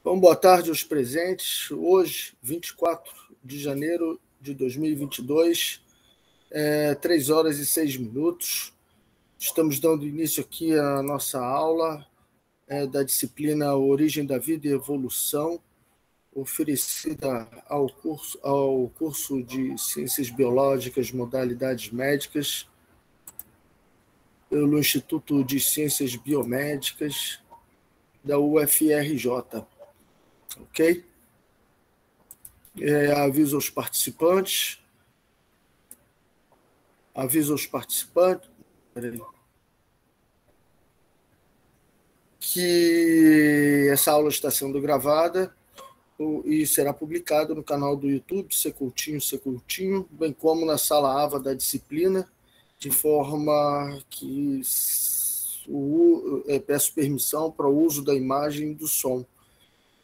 Bom, boa tarde aos presentes. Hoje, 24 de janeiro de 2022, 3 horas e 6 minutos. Estamos dando início aqui à nossa aula da disciplina Origem da Vida e Evolução, oferecida ao curso de Ciências Biológicas, Modalidades Médicas, pelo Instituto de Ciências Biomédicas da UFRJ. Ok? Aviso aos participantes. Que essa aula está sendo gravada e será publicada no canal do YouTube, Secoutinho, bem como na sala AVA da disciplina, de forma que peço permissão para o uso da imagem e do som.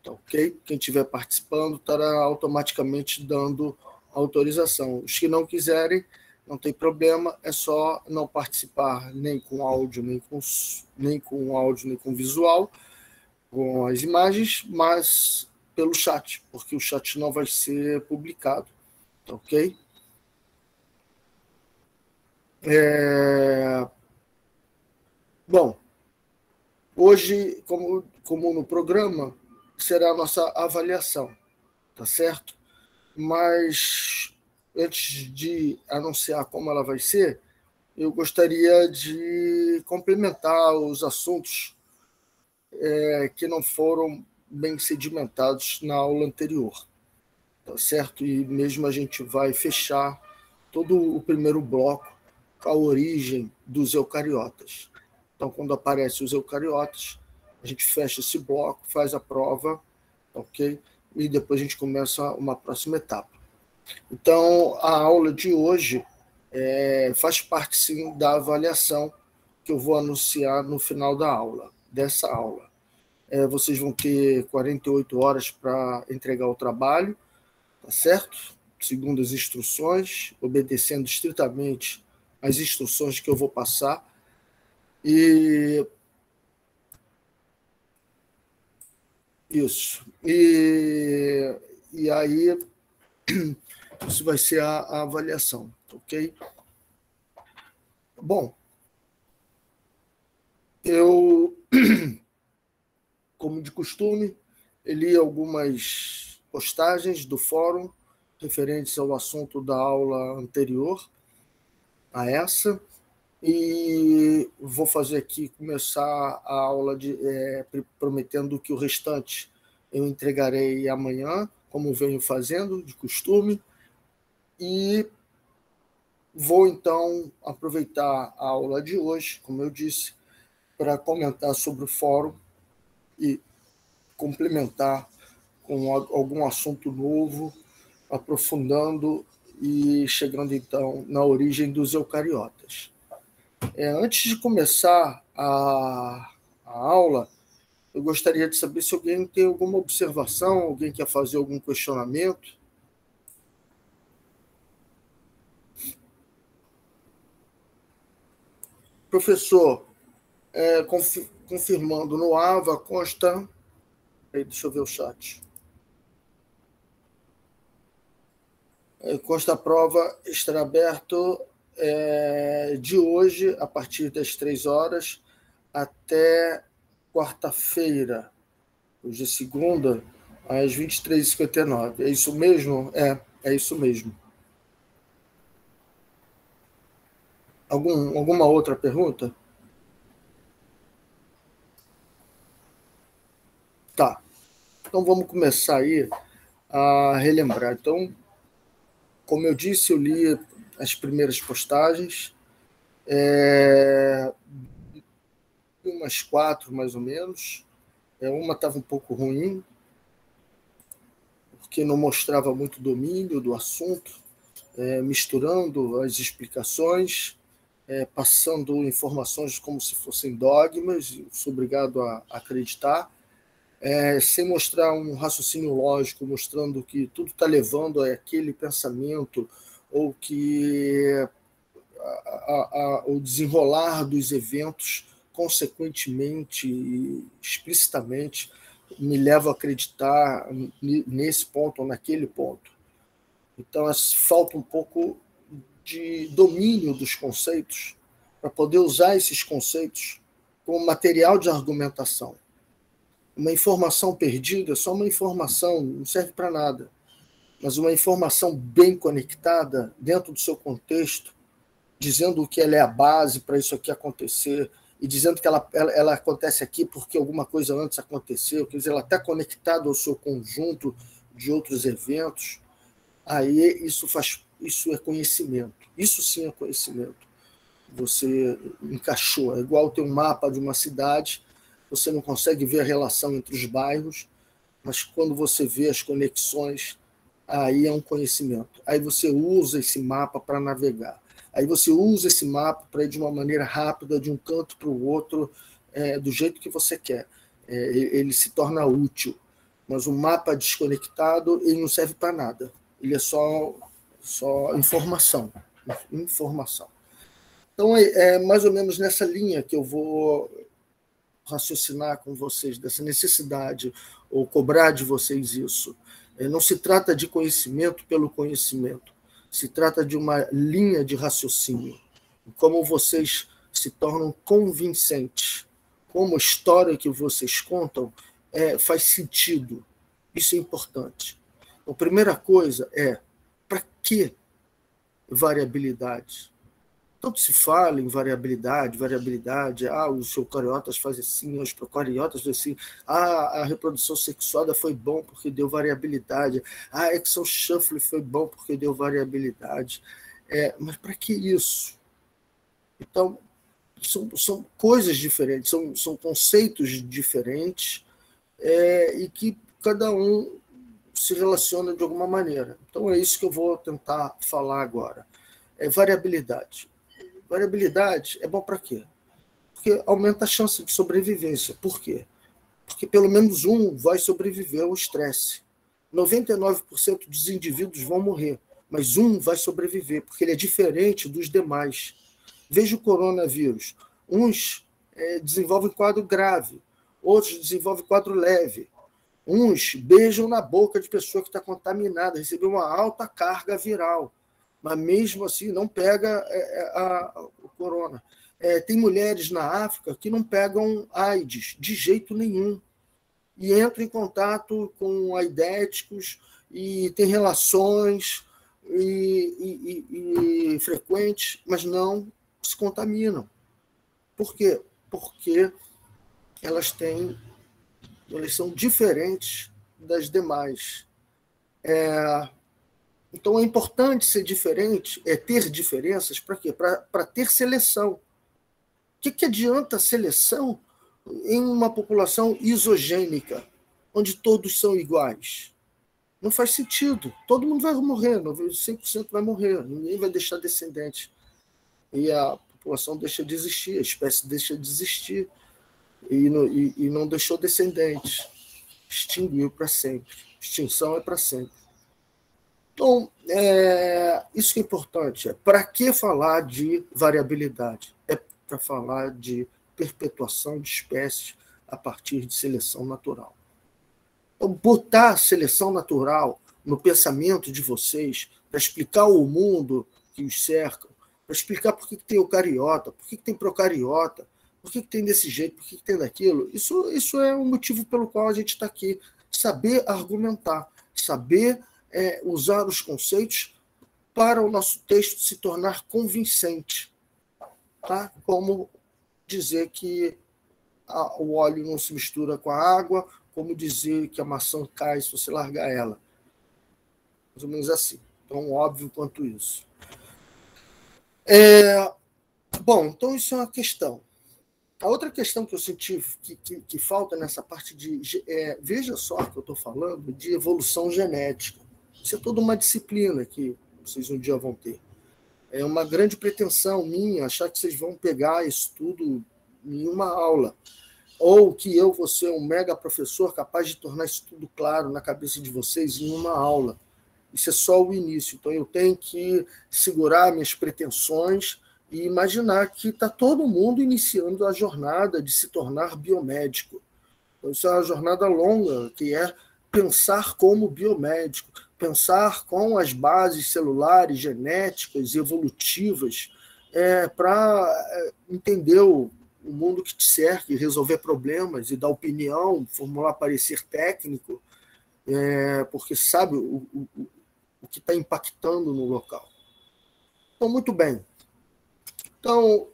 Tá, ok? Quem estiver participando estará automaticamente dando autorização. Os que não quiserem, não tem problema, é só não participar nem com áudio, nem com visual, com as imagens, mas pelo chat, porque o chat não vai ser publicado. Tá, ok? Bom, hoje, como no programa, será a nossa avaliação, tá certo? Mas antes de anunciar como ela vai ser, eu gostaria de complementar os assuntos que não foram bem sedimentados na aula anterior, tá certo? E mesmo a gente vai fechar todo o primeiro bloco com a origem dos eucariotas. Então, quando aparecem os eucariotas, a gente fecha esse bloco, faz a prova, ok? E depois a gente começa uma próxima etapa. Então, a aula de hoje faz parte, sim, da avaliação que eu vou anunciar no final dessa aula. Vocês vão ter 48 horas para entregar o trabalho, tá certo? Segundo as instruções, obedecendo estritamente as instruções que eu vou passar. E isso. E aí, isso vai ser a avaliação, ok? Bom, eu, como de costume, li algumas postagens do fórum referentes ao assunto da aula anterior a essa, e vou fazer aqui, começar a aula prometendo que o restante eu entregarei amanhã, como venho fazendo, de costume, e vou, então, aproveitar a aula de hoje, como eu disse, para comentar sobre o fórum e complementar com algum assunto novo, aprofundando e chegando, então, na origem dos eucariotas. Antes de começar a aula, eu gostaria de saber se alguém tem alguma observação, alguém quer fazer algum questionamento. Professor, confirmando no AVA, consta... Deixa eu ver o chat. Consta a prova estará aberto de hoje, a partir das 3 horas, até quarta-feira, hoje é segunda, às 23h59. É isso mesmo? É isso mesmo. Alguma outra pergunta? Tá. Então vamos começar aí a relembrar. Então, como eu disse, eu li as primeiras postagens, umas 4 mais ou menos. Uma estava um pouco ruim, porque não mostrava muito domínio do assunto, misturando as explicações, passando informações como se fossem dogmas, sou obrigado a acreditar, sem mostrar um raciocínio lógico, mostrando que tudo está levando a aquele pensamento, ou que o desenrolar dos eventos, consequentemente e explicitamente, me levam a acreditar nesse ponto ou naquele ponto. Então, falta um pouco de domínio dos conceitos para poder usar esses conceitos como material de argumentação. Uma informação perdida é só uma informação, não serve para nada. Mas uma informação bem conectada, dentro do seu contexto, dizendo que ela é a base para isso aqui acontecer, e dizendo que ela acontece aqui porque alguma coisa antes aconteceu, quer dizer, ela está conectada ao seu conjunto de outros eventos, aí isso é conhecimento. Isso sim é conhecimento. Você encaixou, é igual ter um mapa de uma cidade, você não consegue ver a relação entre os bairros, mas quando você vê as conexões, aí é um conhecimento. Aí você usa esse mapa para navegar. Aí você usa esse mapa para ir de uma maneira rápida, de um canto para o outro, do jeito que você quer. Ele se torna útil. Mas o mapa desconectado, ele não serve para nada. Ele é só informação. Informação. Então, é mais ou menos nessa linha que eu vou raciocinar com vocês, dessa necessidade, ou cobrar de vocês isso. Não se trata de conhecimento pelo conhecimento, se trata de uma linha de raciocínio, como vocês se tornam convincentes, como a história que vocês contam faz sentido. Isso é importante. Então, a primeira coisa é, para que variabilidade? Tanto se fala em variabilidade, os eucariotas fazem assim, os procariotas fazem assim, a reprodução sexuada foi bom porque deu variabilidade, a Exon Shuffle foi bom porque deu variabilidade. Mas para que isso? Então, são coisas diferentes, são conceitos diferentes, e que cada um se relaciona de alguma maneira. Então, é isso que eu vou tentar falar agora. Variabilidade. Variabilidade é bom para quê? Porque aumenta a chance de sobrevivência. Por quê? Porque pelo menos um vai sobreviver ao estresse. 99% dos indivíduos vão morrer, mas um vai sobreviver, porque ele é diferente dos demais. Veja o coronavírus. Uns desenvolvem quadro grave, outros desenvolvem quadro leve. Uns beijam na boca de pessoa que está contaminada, recebeu uma alta carga viral, mas mesmo assim não pega o corona. Tem mulheres na África que não pegam AIDS de jeito nenhum e entram em contato com aidéticos e têm relações e frequentes, mas não se contaminam. Por quê? Porque elas são diferentes das demais. Então, é importante ser diferente, ter diferenças, para quê? Para ter seleção. O que adianta a seleção em uma população isogênica, onde todos são iguais? Não faz sentido. Todo mundo vai morrer, 100% vai morrer, ninguém vai deixar descendente. E a população deixa de existir, a espécie deixa de existir, e não deixou descendentes. Extinguiu para sempre. Extinção é para sempre. Então, isso que é importante. Para que falar de variabilidade? É para falar de perpetuação de espécies a partir de seleção natural. Então, botar a seleção natural no pensamento de vocês, para explicar o mundo que os cerca, para explicar por que tem eucariota, por que tem procariota, por que tem desse jeito, por que tem daquilo, isso é um motivo pelo qual a gente está aqui. Saber argumentar, saber usar os conceitos para o nosso texto se tornar convincente. Tá? Como dizer que o óleo não se mistura com a água, como dizer que a maçã cai se você largar ela. Mais ou menos assim. Tão óbvio quanto isso. Bom, então isso é uma questão. A outra questão que eu senti que falta nessa parte de... veja só que eu estou falando de evolução genética. Isso é toda uma disciplina que vocês um dia vão ter. É uma grande pretensão minha achar que vocês vão pegar isso tudo em uma aula. Ou que eu vou ser um mega professor capaz de tornar isso tudo claro na cabeça de vocês em uma aula. Isso é só o início. Então, eu tenho que segurar minhas pretensões e imaginar que está todo mundo iniciando a jornada de se tornar biomédico. Então, isso é uma jornada longa, que é pensar como biomédico, pensar com as bases celulares, genéticas, evolutivas, para entender o mundo que te cerca, resolver problemas e dar opinião, formular parecer técnico, porque sabe o que está impactando no local. Então, muito bem. Então,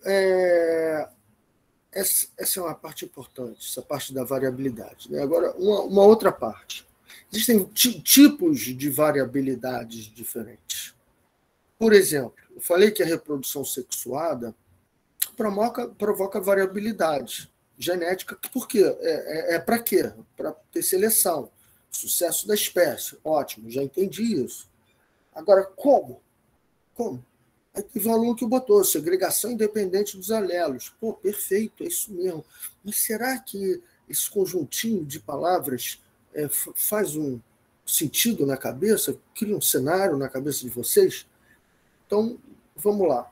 essa é uma parte importante, essa parte da variabilidade. Né? Agora, uma outra parte. Existem tipos de variabilidades diferentes. Por exemplo, eu falei que a reprodução sexuada provoca variabilidade genética. Por quê? Para quê? Para ter seleção. Sucesso da espécie. Ótimo, já entendi isso. Agora, como? Como? Aí teve um aluno que botou segregação independente dos alelos. Pô, perfeito, é isso mesmo. Mas será que esse conjuntinho de palavras faz um sentido na cabeça? Cria um cenário na cabeça de vocês? Então, vamos lá.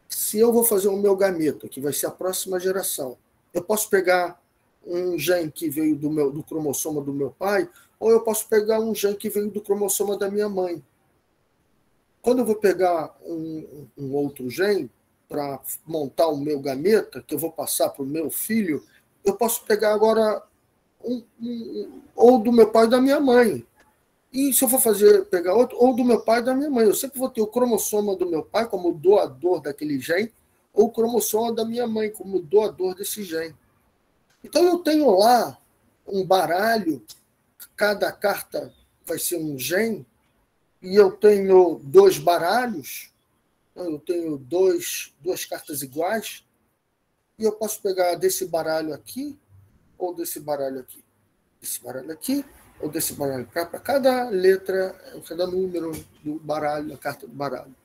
Se eu vou fazer o meu gameta, que vai ser a próxima geração, eu posso pegar um gene que veio do cromossoma do meu pai, ou eu posso pegar um gene que veio do cromossoma da minha mãe. Quando eu vou pegar um outro gene para montar o meu gameta, que eu vou passar para o meu filho, eu posso pegar agora ou do meu pai ou da minha mãe. E se eu for pegar outro, ou do meu pai ou da minha mãe. Eu sempre vou ter o cromossoma do meu pai como doador daquele gene, ou o cromossoma da minha mãe como doador desse gene. Então eu tenho lá um baralho, cada carta vai ser um gene, e eu tenho 2 baralhos, eu tenho duas cartas iguais, e eu posso pegar desse baralho aqui, ou desse baralho aqui, desse baralho aqui, ou desse baralho para cada letra, cada número do baralho, da carta do baralho.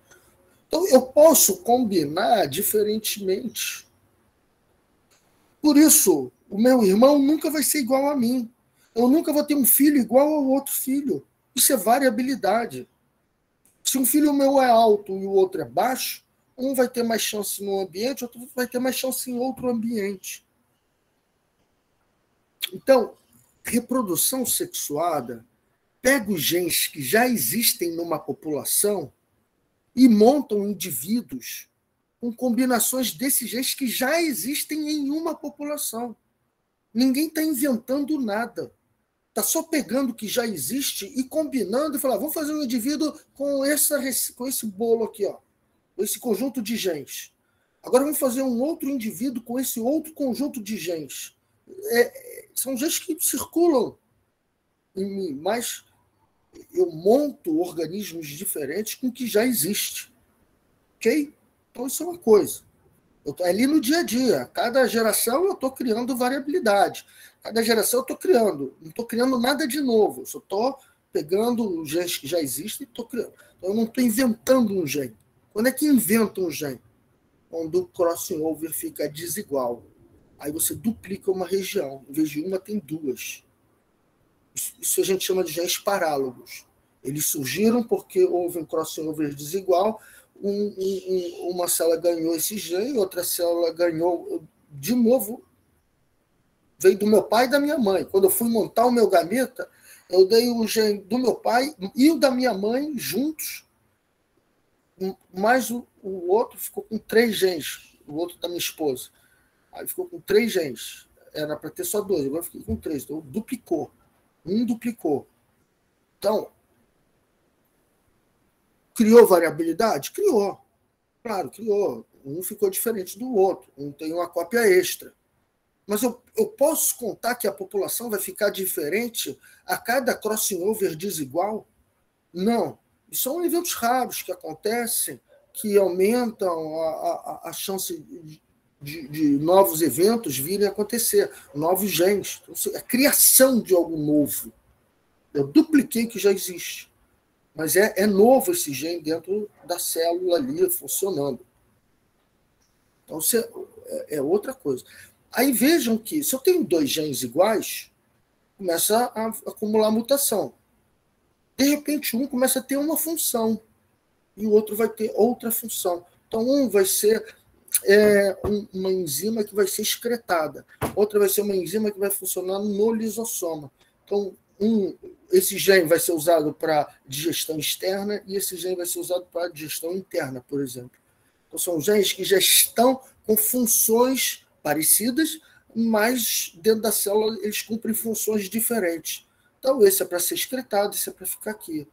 Então, eu posso combinar diferentemente. Por isso, o meu irmão nunca vai ser igual a mim. Eu nunca vou ter um filho igual ao outro filho. Isso é variabilidade. Se um filho meu é alto e o outro é baixo, um vai ter mais chance num ambiente, outro vai ter mais chance em outro ambiente. Então, reprodução sexuada pega os genes que já existem numa população e montam indivíduos com combinações desses genes que já existem em uma população. Ninguém está inventando nada. Está só pegando o que já existe e combinando e falar, vamos fazer um indivíduo com esse bolo aqui, ó, com esse conjunto de genes. Agora vamos fazer um outro indivíduo com esse outro conjunto de genes. São genes que circulam em mim, mas eu monto organismos diferentes com o que já existe. Ok? Então isso é uma coisa. Eu tô ali no dia a dia. Cada geração eu estou criando variabilidade. Cada geração eu estou criando. Não estou criando nada de novo. Eu só estou pegando os genes que já existem e estou criando. Então, eu não estou inventando um gene. Quando é que inventa um gene? Quando o crossing over fica desigual. Aí você duplica uma região. Em vez de uma, tem 2. Isso a gente chama de genes parálogos. Eles surgiram porque houve um crossing over desigual. Uma célula ganhou esse gene, outra célula ganhou de novo, veio do meu pai e da minha mãe. Quando eu fui montar o meu gameta, eu dei o gene do meu pai e o da minha mãe juntos, mas o outro ficou com 3 genes, o outro da minha esposa. Aí ficou com 3 genes. Era para ter só 2, agora eu fiquei com 3. Então duplicou. Duplicou. Então, criou variabilidade? Criou. Claro, criou. Um ficou diferente do outro. Um tem uma cópia extra. Mas eu posso contar que a população vai ficar diferente a cada crossing over desigual? Não. Isso são eventos raros que acontecem, que aumentam a chance de novos eventos virem a acontecer, novos genes. Então, a criação de algo novo. Eu dupliquei o que já existe. Mas é novo esse gene dentro da célula ali, funcionando. Então, é outra coisa. Aí vejam que, se eu tenho 2 genes iguais, começa a acumular mutação. De repente, um começa a ter uma função e o outro vai ter outra função. Então, um vai ser uma enzima que vai ser excretada, outra vai ser uma enzima que vai funcionar no lisossoma. Então, esse gene vai ser usado para digestão externa e esse gene vai ser usado para digestão interna, por exemplo. Então, são genes que já estão com funções parecidas, mas dentro da célula eles cumprem funções diferentes. Então, esse é para ser excretado, esse é para ficar aqui.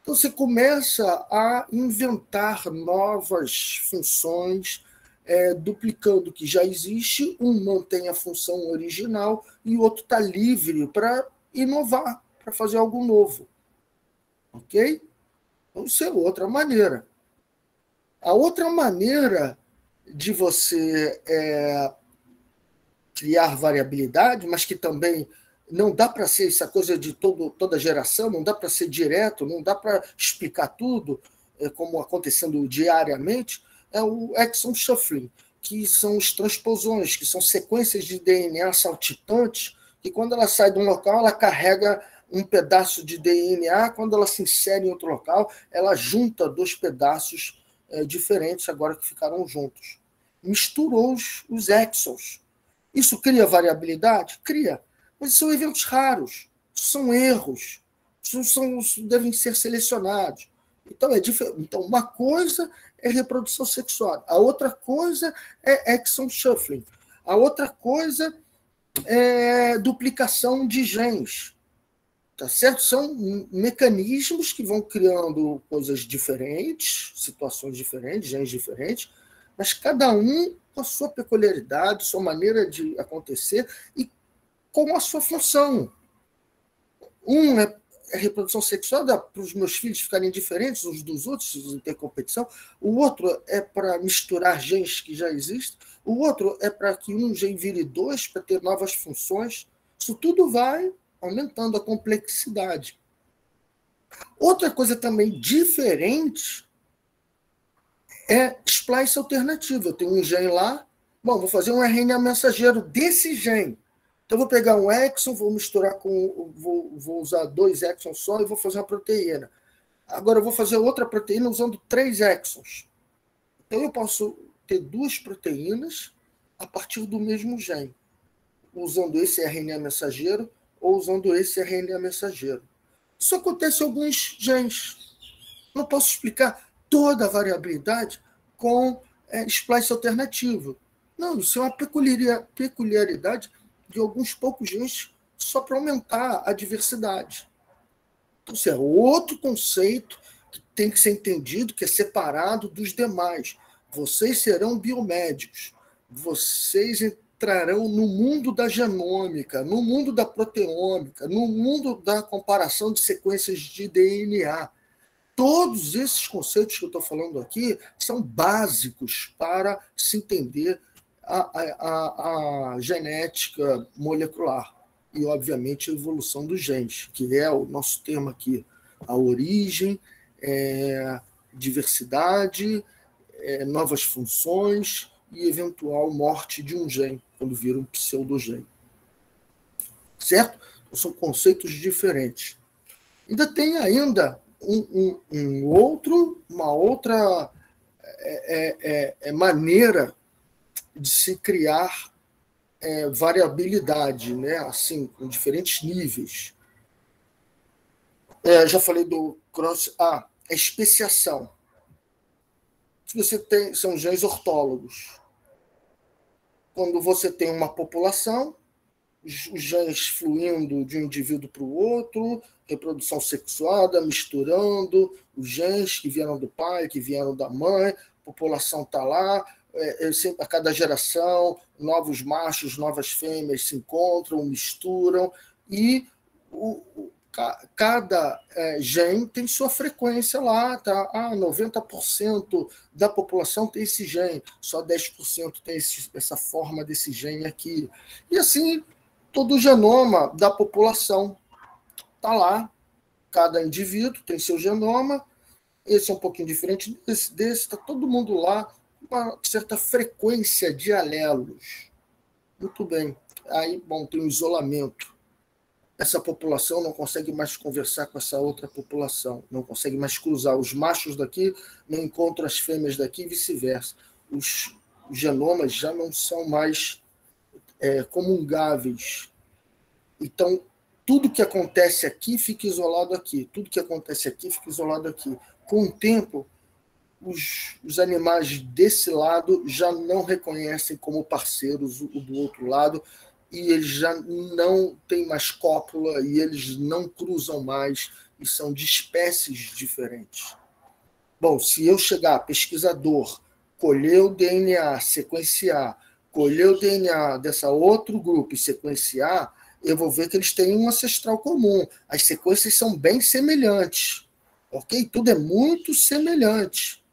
Então, você começa a inventar novas funções, duplicando o que já existe, um mantém a função original e o outro está livre para inovar, para fazer algo novo. Ok? Então, isso é outra maneira. A outra maneira de você criar variabilidade, mas que também não dá para ser essa coisa de toda geração, não dá para ser direto, não dá para explicar tudo, como acontecendo diariamente, é o exon shuffling, que são os transposões, que são sequências de DNA saltitantes, que quando ela sai de um local, ela carrega um pedaço de DNA, quando ela se insere em outro local, ela junta dois pedaços diferentes, agora que ficaram juntos. Misturou os exons. Isso cria variabilidade? Cria. Mas são eventos raros, são erros, devem ser selecionados. Então, então, uma coisa é reprodução sexual, a outra coisa é exon shuffling, a outra coisa é duplicação de genes. Tá certo? São mecanismos que vão criando coisas diferentes, situações diferentes, genes diferentes, mas cada um com a sua peculiaridade, sua maneira de acontecer e com a sua função. Um é reprodução sexual, para os meus filhos ficarem diferentes uns dos outros, não ter competição. O outro é para misturar genes que já existem. O outro é para que um gene vire dois, para ter novas funções. Isso tudo vai aumentando a complexidade. Outra coisa também diferente é splice alternativo. Eu tenho um gene lá, vou fazer um RNA mensageiro desse gene. Então, vou pegar um exon, vou misturar com. Vou usar 2 exons só e vou fazer uma proteína. Agora, eu vou fazer outra proteína usando 3 exons. Então, eu posso ter 2 proteínas a partir do mesmo gene, usando esse RNA mensageiro ou usando esse RNA mensageiro. Isso acontece em alguns genes. Não posso explicar toda a variabilidade com splice alternativo. Não, isso é uma peculiaridade de alguns poucos genes só para aumentar a diversidade. Então, isso é outro conceito que tem que ser entendido, que é separado dos demais. Vocês serão biomédicos. Vocês entrarão no mundo da genômica, no mundo da proteômica, no mundo da comparação de sequências de DNA. Todos esses conceitos que eu estou falando aqui são básicos para se entender a genética molecular e, obviamente, a evolução dos genes, que é o nosso tema aqui. A origem, diversidade, novas funções e eventual morte de um gene, quando vira um pseudogene. Certo? Então, são conceitos diferentes. Ainda tem uma outra maneira de se criar variabilidade, né? Assim, com diferentes níveis. Já falei do cross. Especiação. Se você tem, são genes ortólogos. Quando você tem uma população, os genes fluindo de um indivíduo para o outro, reprodução sexuada, misturando os genes que vieram do pai, que vieram da mãe, a população está lá, sempre, a cada geração, novos machos, novas fêmeas se encontram, misturam, e cada gene tem sua frequência lá, tá? 90% da população tem esse gene, só 10% tem essa forma desse gene aqui. E assim, todo o genoma da população está lá, cada indivíduo tem seu genoma, esse é um pouquinho diferente desse, está todo mundo lá, uma certa frequência de alelos. Muito bem. Aí, tem um isolamento. Essa população não consegue mais conversar com essa outra população, não consegue mais cruzar. Os machos daqui não encontram as fêmeas daqui e vice-versa. Os os genomas já não são mais comungáveis. Então, tudo que acontece aqui fica isolado aqui, tudo que acontece aqui fica isolado aqui. Com o tempo, os animais desse lado já não reconhecem como parceiros o do outro lado, e eles já não têm mais cópula, e eles não cruzam mais, e são de espécies diferentes. Bom, se eu chegar, pesquisador, colher o DNA, sequenciar, colher o DNA dessa outro grupo e sequenciar, eu vou ver que eles têm um ancestral comum. As sequências são bem semelhantes, ok? Tudo é muito semelhante.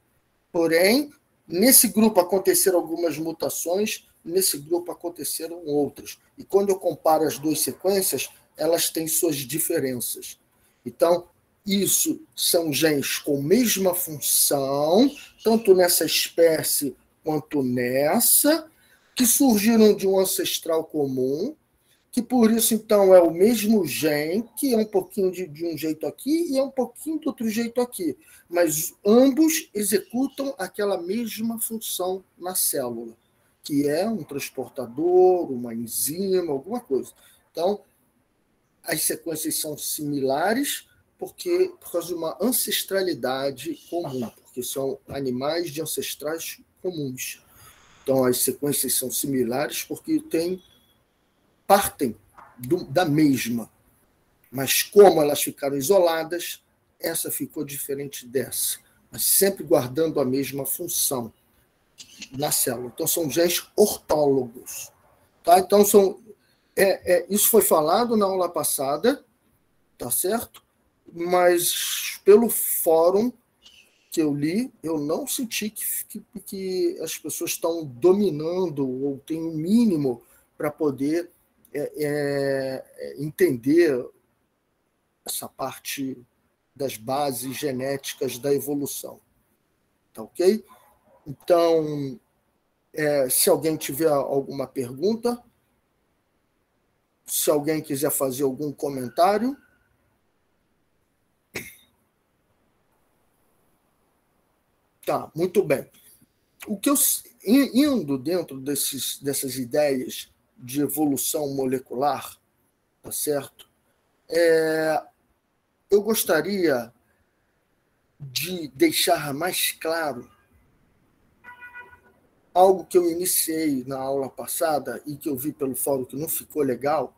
Porém, nesse grupo aconteceram algumas mutações, nesse grupo aconteceram outras. E quando eu comparo as duas sequências, elas têm suas diferenças. Então, isso são genes com mesma função, tanto nessa espécie quanto nessa, que surgiram de um ancestral comum, que por isso, então, é o mesmo gene, que é um pouquinho de um jeito aqui e é um pouquinho de outro jeito aqui, mas ambos executam aquela mesma função na célula, que é um transportador, uma enzima, alguma coisa. Então, as sequências são similares por causa de uma ancestralidade comum, porque são animais de ancestrais comuns. Então, as sequências são similares porque partem da mesma. Mas como elas ficaram isoladas, essa ficou diferente dessa, mas sempre guardando a mesma função na célula. Então, são genes ortólogos. Tá? Então, isso foi falado na aula passada, tá certo? Mas pelo fórum que eu li, eu não senti que as pessoas estão dominando ou têm um mínimo para poder entender essa parte das bases genéticas da evolução. Tá ok? Então, se alguém tiver alguma pergunta, se alguém quiser fazer algum comentário. Tá, muito bem. Indo dentro dessas ideias de evolução molecular, tá certo? Eu gostaria de deixar mais claro algo que eu iniciei na aula passada e que eu vi pelo fórum que não ficou legal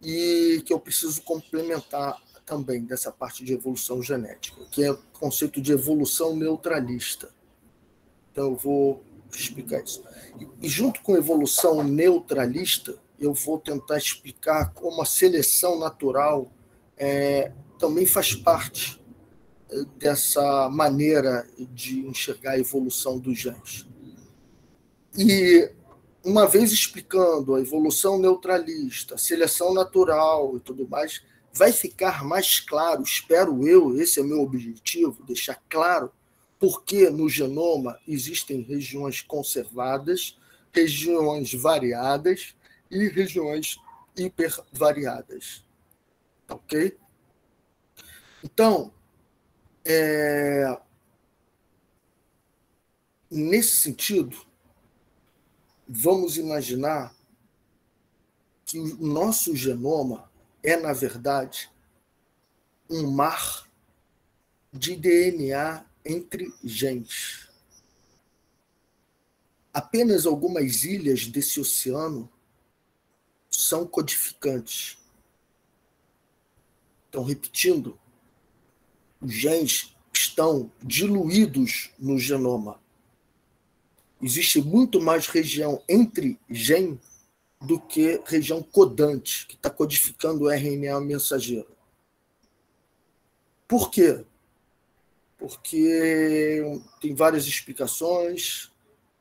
e que eu preciso complementar também dessa parte de evolução genética, que é o conceito de evolução neutralista. Então, eu vou explicar isso. E junto com evolução neutralista, eu vou tentar explicar como a seleção natural também faz parte dessa maneira de enxergar a evolução dos genes. E, uma vez explicando a evolução neutralista, a seleção natural e tudo mais, vai ficar mais claro, espero eu, esse é o meu objetivo, deixar claro porque no genoma existem regiões conservadas, regiões variadas e regiões hipervariadas. Ok? Então, nesse sentido, vamos imaginar que o nosso genoma é, na verdade, um mar de DNA entre genes. Apenas algumas ilhas desse oceano são codificantes. Então, repetindo, os genes estão diluídos no genoma. Existe muito mais região entre gen do que região codante, que está codificando o RNA mensageiro. Por quê? Porque tem várias explicações,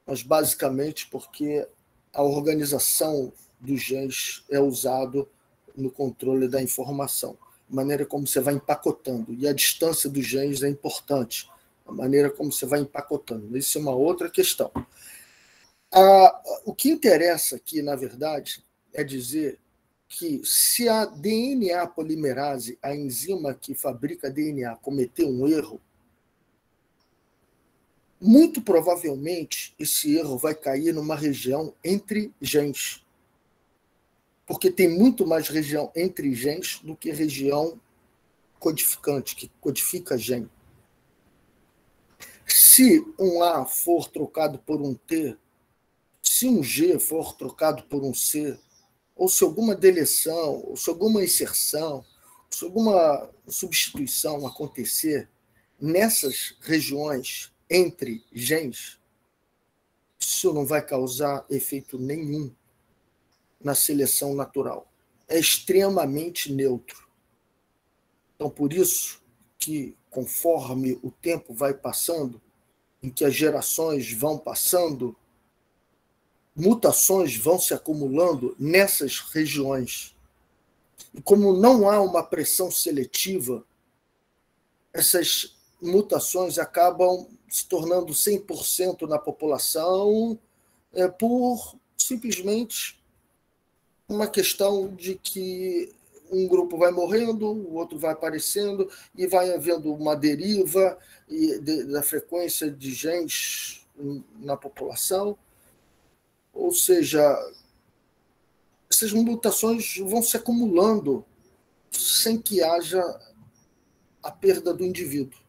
mas basicamente porque a organização dos genes é usado no controle da informação, a maneira como você vai empacotando, e a distância dos genes é importante, a maneira como você vai empacotando. Isso é uma outra questão. O que interessa aqui, na verdade, é dizer que se a DNA polimerase, a enzima que fabrica DNA, cometer um erro, Muito provavelmente, esse erro vai cair numa região entre genes, porque tem muito mais região entre genes do que região codificante, que codifica gene. Se um A for trocado por um T, se um G for trocado por um C, ou se alguma deleção, ou se alguma inserção, se alguma substituição acontecer nessas regiões entre genes, isso não vai causar efeito nenhum na seleção natural. É extremamente neutro. Então, por isso que, conforme o tempo vai passando, em que as gerações vão passando, mutações vão se acumulando nessas regiões. E como não há uma pressão seletiva, essas mutações acabam se tornando 100% na população por simplesmente uma questão de que um grupo vai morrendo, o outro vai aparecendo, e vai havendo uma deriva da frequência de genes na população. Ou seja, essas mutações vão se acumulando sem que haja a perda do indivíduo,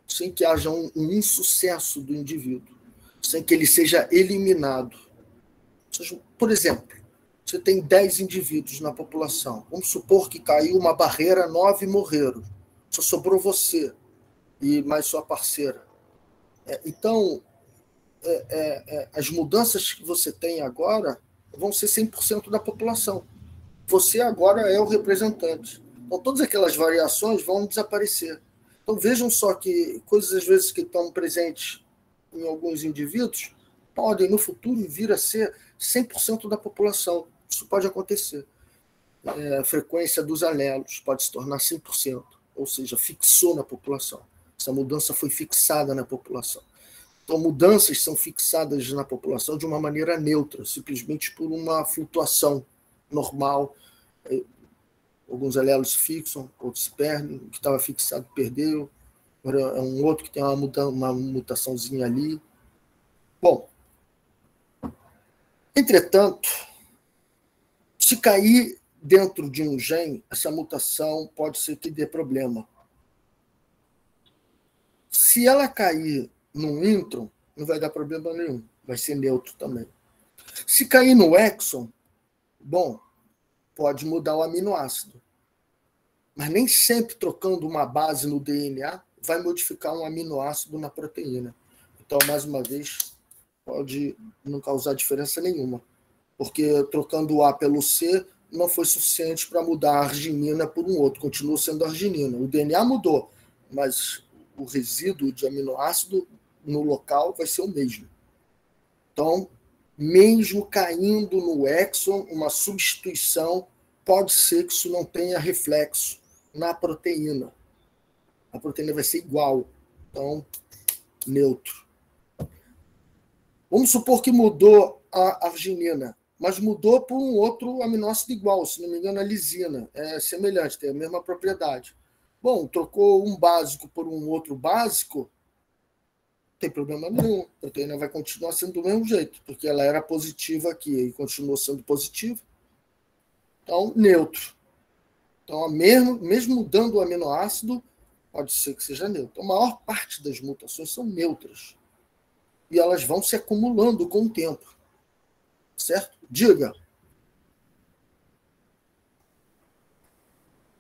sem que haja um insucesso do indivíduo, sem que ele seja eliminado. Ou seja, por exemplo, você tem 10 indivíduos na população. Vamos supor que caiu uma barreira, 9 morreram. Só sobrou você e mais sua parceira. Então, as mudanças que você tem agora vão ser 100% da população. Você agora é o representante. Então, todas aquelas variações vão desaparecer. Então, vejam só que coisas, às vezes, que estão presentes em alguns indivíduos podem, no futuro, vir a ser 100% da população. Isso pode acontecer. A frequência dos alelos pode se tornar 100%, ou seja, fixou na população. Essa mudança foi fixada na população. Então, mudanças são fixadas na população de uma maneira neutra, simplesmente por uma flutuação normal. Alguns alelos fixam, outros perdem. O que estava fixado perdeu. Agora é um outro que tem uma mutaçãozinha ali. Bom, entretanto, se cair dentro de um gene, essa mutação pode ser que dê problema. Se ela cair num intron, não vai dar problema nenhum, vai ser neutro também. Se cair no exon, bom, pode mudar o aminoácido. Mas nem sempre trocando uma base no DNA vai modificar um aminoácido na proteína. Então, mais uma vez, pode não causar diferença nenhuma. Porque trocando o A pelo C não foi suficiente para mudar a arginina por um outro. Continua sendo arginina. O DNA mudou, mas o resíduo de aminoácido no local vai ser o mesmo. Então, mesmo caindo no exon, uma substituição, pode ser que isso não tenha reflexo na proteína. A proteína vai ser igual. Então, neutro. Vamos supor que mudou a arginina, mas mudou por um outro aminoácido igual, se não me engano, a lisina. É semelhante, tem a mesma propriedade. Bom, trocou um básico por um outro básico, não tem problema nenhum. A proteína vai continuar sendo do mesmo jeito, porque ela era positiva aqui e continuou sendo positiva. Então, neutro. Então, mesmo mudando o aminoácido, pode ser que seja neutro. A maior parte das mutações são neutras. E elas vão se acumulando com o tempo. Certo? Diga.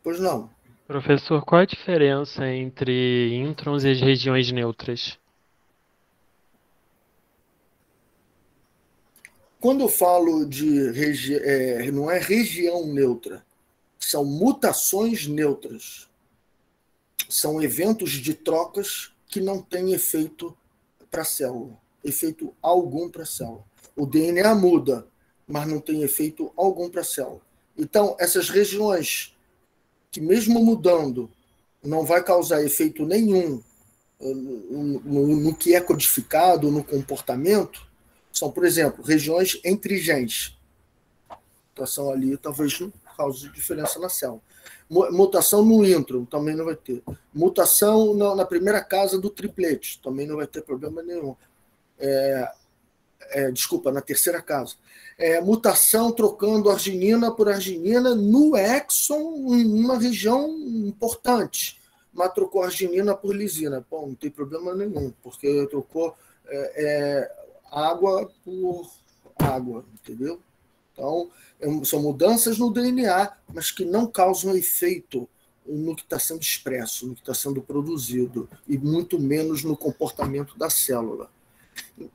Pois não. Professor, qual a diferença entre introns e as regiões neutras? Quando eu falo de não é região neutra, são mutações neutras. São eventos de trocas que não têm efeito para a célula, efeito algum para a célula. O DNA muda, mas não tem efeito algum para a célula. Então, essas regiões que, mesmo mudando, não vai causar efeito nenhum no que é codificado, no comportamento, são, por exemplo, regiões entre genes. Então, ali talvez causa diferença na célula. Mutação no intron, também não vai ter. Mutação na primeira casa do triplete, também não vai ter problema nenhum. Desculpa, na terceira casa. Mutação trocando arginina por arginina no exon em uma região importante, mas trocou arginina por lisina. Bom, não tem problema nenhum, porque trocou água por água, entendeu? Então, são mudanças no DNA, mas que não causam efeito no que está sendo expresso, no que está sendo produzido, e muito menos no comportamento da célula.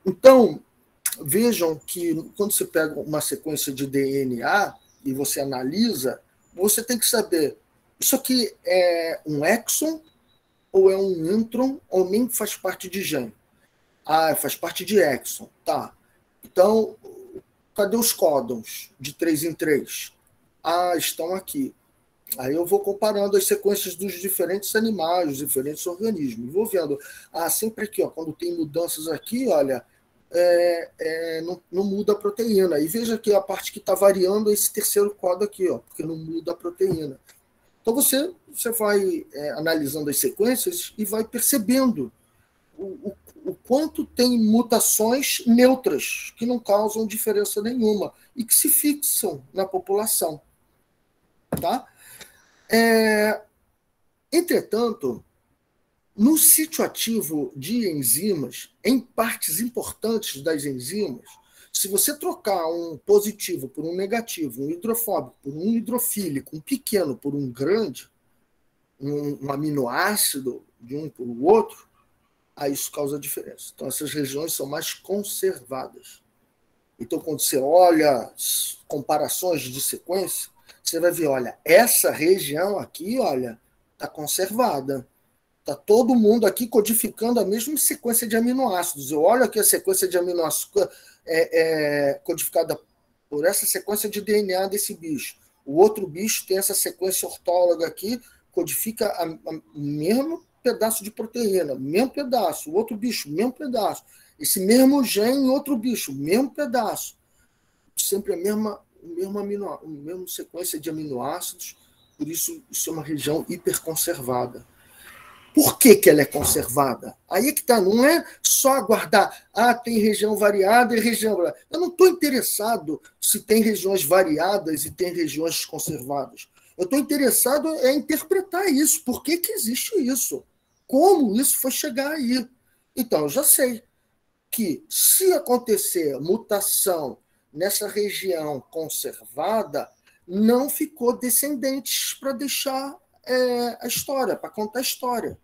Então, vejam que quando você pega uma sequência de DNA e você analisa, você tem que saber, isso aqui é um exon ou é um intron, ou nem faz parte de gene? Faz parte de exon. Tá. Então, cadê os códons de 3 em 3? Estão aqui. Aí eu vou comparando as sequências dos diferentes animais, dos diferentes organismos. Vou vendo. Sempre aqui, ó, quando tem mudanças aqui, olha, não muda a proteína. E veja que a parte que está variando é esse terceiro código aqui, ó, porque não muda a proteína. Então você vai analisando as sequências e vai percebendo o quanto tem mutações neutras, que não causam diferença nenhuma e que se fixam na população. Tá? Entretanto, no sítio ativo de enzimas, em partes importantes das enzimas, se você trocar um positivo por um negativo, um hidrofóbico por um hidrofílico, um pequeno por um grande, um aminoácido de um por o outro, aí isso causa diferença. Então, essas regiões são mais conservadas. Então, quando você olha comparações de sequência, você vai ver, olha, essa região aqui, olha, está conservada. Está todo mundo aqui codificando a mesma sequência de aminoácidos. Eu olho aqui a sequência de aminoácidos codificada por essa sequência de DNA desse bicho. O outro bicho tem essa sequência ortóloga aqui, codifica o mesmo pedaço de proteína, mesmo pedaço. O outro bicho, mesmo pedaço. Esse mesmo gene, outro bicho, mesmo pedaço. Sempre a mesma sequência de aminoácidos. Por isso é uma região hiperconservada. Por que ela é conservada? Aí é que está, não é só aguardar, tem região variada e região variada. Eu não estou interessado se tem regiões variadas e tem regiões conservadas. Eu estou interessado em interpretar isso. Por que existe isso? Como isso foi chegar aí? Então, eu já sei que se acontecer mutação nessa região conservada, não ficou descendentes para deixar a história, para contar a história.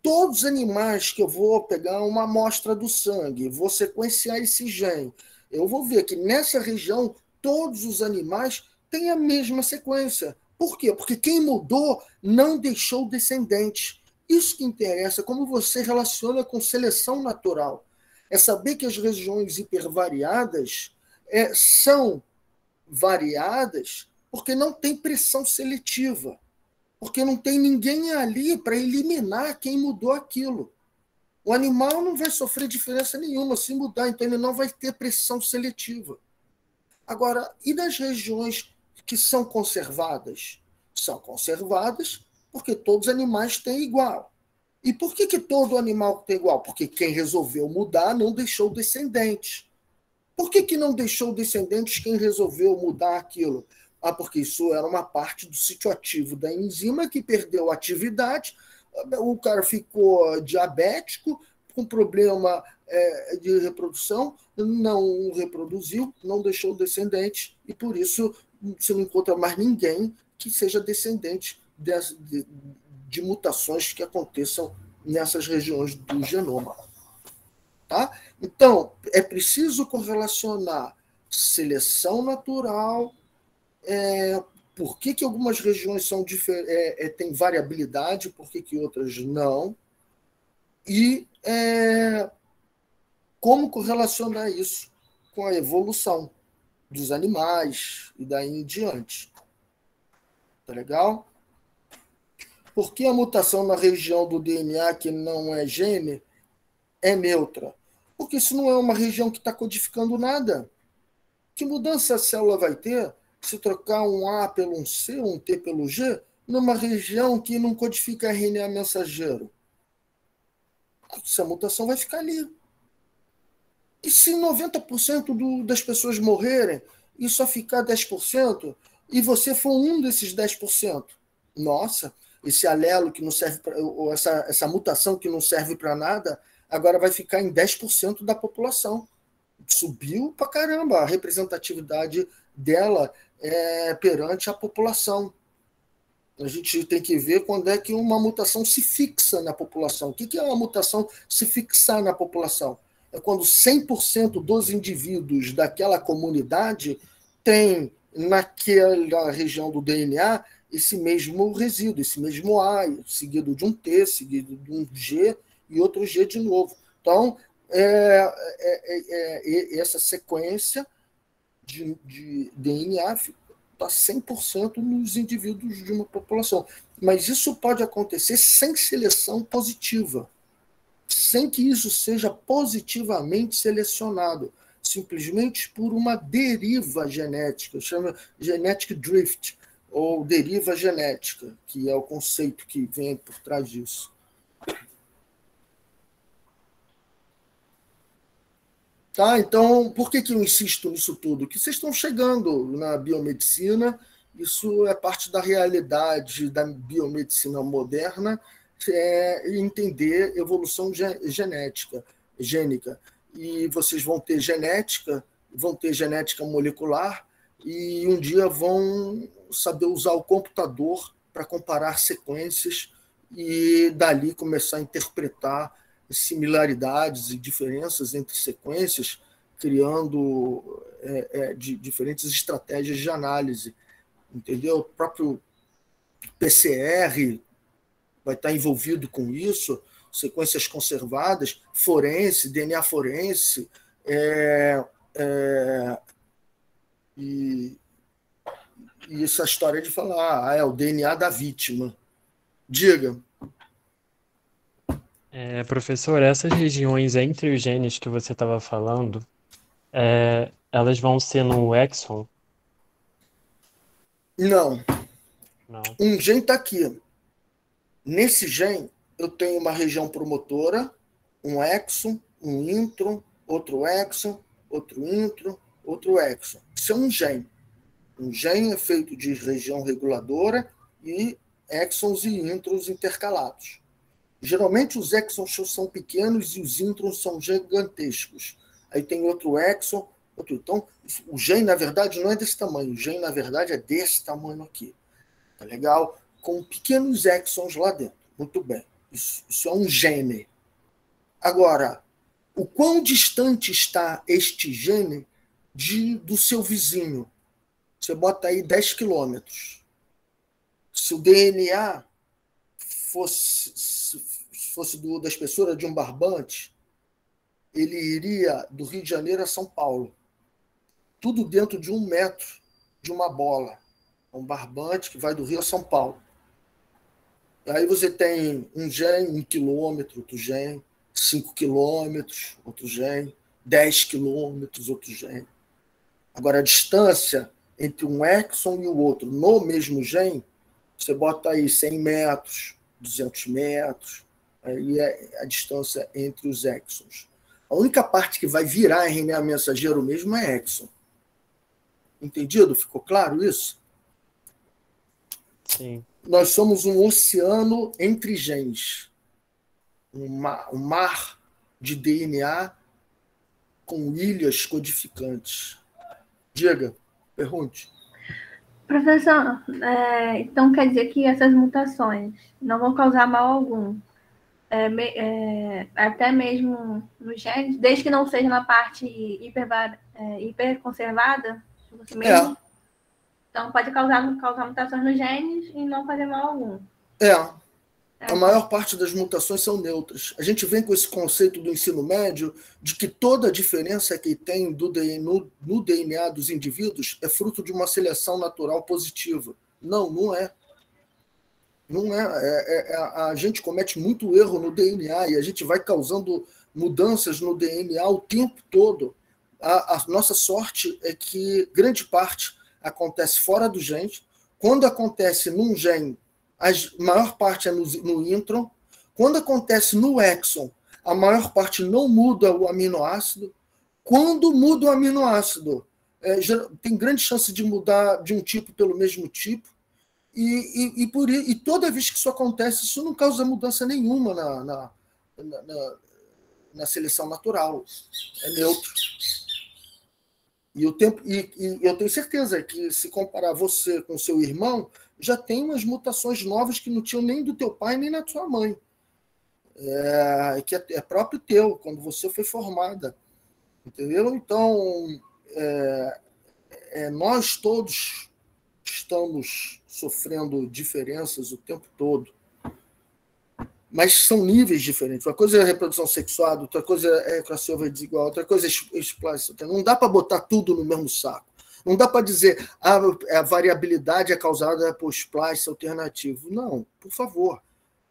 Todos os animais que eu vou pegar uma amostra do sangue, vou sequenciar esse gene, eu vou ver que nessa região todos os animais têm a mesma sequência. Por quê? Porque quem mudou não deixou descendentes. Isso que interessa, como você relaciona com seleção natural. É saber que as regiões hipervariadas são variadas porque não tem pressão seletiva. Porque não tem ninguém ali para eliminar quem mudou aquilo. O animal não vai sofrer diferença nenhuma se mudar, então ele não vai ter pressão seletiva. Agora, e nas regiões que são conservadas? São conservadas porque todos os animais têm igual. E por que todo animal tem igual? Porque quem resolveu mudar não deixou descendentes. Por que não deixou descendentes quem resolveu mudar aquilo? Porque isso era uma parte do sítio ativo da enzima que perdeu atividade, o cara ficou diabético, com problema de reprodução, não reproduziu, não deixou descendente, e por isso você não encontra mais ninguém que seja descendente de mutações que aconteçam nessas regiões do genoma. Tá? Então, é preciso correlacionar seleção natural, por que algumas regiões têm variabilidade, por que outras não, e como correlacionar isso com a evolução dos animais e daí em diante. Tá legal? Por que a mutação na região do DNA que não é gene é neutra? Porque isso não é uma região que está codificando nada. Que mudança a célula vai ter se trocar um A pelo um C, um T pelo G, numa região que não codifica RNA mensageiro? Essa mutação vai ficar ali. E se 90% das pessoas morrerem e só ficar 10%, e você for um desses 10%? Nossa, esse alelo que não serve para, ou essa mutação que não serve para nada, agora vai ficar em 10% da população. Subiu para caramba a representatividade dela perante a população. A gente tem que ver quando é que uma mutação se fixa na população. O que é uma mutação se fixar na população? É quando 100% dos indivíduos daquela comunidade tem naquela região do DNA esse mesmo resíduo, esse mesmo A, seguido de um T, seguido de um G e outro G de novo. Então, essa sequência de DNA está 100% nos indivíduos de uma população. Mas isso pode acontecer sem seleção positiva, sem que isso seja positivamente selecionado, simplesmente por uma deriva genética, chama genetic drift, ou deriva genética, que é o conceito que vem por trás disso. Tá? Então, por que eu insisto nisso tudo? Que vocês estão chegando na biomedicina, isso é parte da realidade da biomedicina moderna, entender evolução gênica. E vocês vão ter genética molecular, e um dia vão saber usar o computador para comparar sequências e dali começar a interpretar similaridades e diferenças entre sequências, criando diferentes estratégias de análise. Entendeu? O próprio PCR vai estar envolvido com isso, sequências conservadas, forense, DNA forense, e essa história de falar, é o DNA da vítima. Diga. Professor, essas regiões entre os genes que você estava falando, elas vão ser no exon? Não. Não. Um gene está aqui. Nesse gene, eu tenho uma região promotora, um exon, um intron, outro exon, outro intron, outro exon. Isso é um gene. Um gene é feito de região reguladora e exons e introns intercalados. Geralmente os exons são pequenos e os introns são gigantescos. Aí tem outro exon, outro. Então, o gene, na verdade, não é desse tamanho. O gene, na verdade, é desse tamanho aqui. Tá legal? Com pequenos exons lá dentro. Muito bem. Isso é um gene. Agora, o quão distante está este gene do seu vizinho? Você bota aí 10 quilômetros. Se o DNA fosse da espessura de um barbante, ele iria do Rio de Janeiro a São Paulo. Tudo dentro de 1 metro de uma bola. Um barbante que vai do Rio a São Paulo. Aí você tem um gene, 1 quilômetro, outro gene, 5 quilômetros, outro gene, 10 quilômetros, outro gene. Agora, a distância entre um exon e o outro no mesmo gene, você bota aí 100 metros, 200 metros, aí é a distância entre os exons. A única parte que vai virar RNA mensageiro mesmo é exon. Entendido? Ficou claro isso? Sim. Nós somos um oceano entre genes. Um mar de DNA com ilhas codificantes. Diga, pergunte. Professor, então quer dizer que essas mutações não vão causar mal algum, até mesmo nos genes, desde que não seja na parte hiperconservada? Então pode causar mutações nos genes e não fazer mal algum. A maior parte das mutações são neutras. A gente vem com esse conceito do ensino médio de que toda a diferença que tem no DNA dos indivíduos é fruto de uma seleção natural positiva. Não é. Não é. A gente comete muito erro no DNA e a gente vai causando mudanças no DNA o tempo todo. A nossa sorte é que grande parte acontece fora do gene. Quando acontece num gene, a maior parte é no intron. Quando acontece no exon, a maior parte não muda o aminoácido. Quando muda o aminoácido, tem grande chance de mudar de um tipo pelo mesmo tipo. E toda vez que isso acontece, isso não causa mudança nenhuma na seleção natural. É neutro. E eu tenho certeza que, se comparar você com seu irmão, já tem umas mutações novas que não tinham nem do teu pai nem da tua mãe. Que é próprio teu, quando você foi formada. Entendeu? Então, nós todos estamos sofrendo diferenças o tempo todo. Mas são níveis diferentes. Uma coisa é a reprodução sexuada, outra coisa é crossover desigual, outra coisa é splice. Não dá para botar tudo no mesmo saco. Não dá para dizer a variabilidade é causada por splice alternativo. Não, por favor.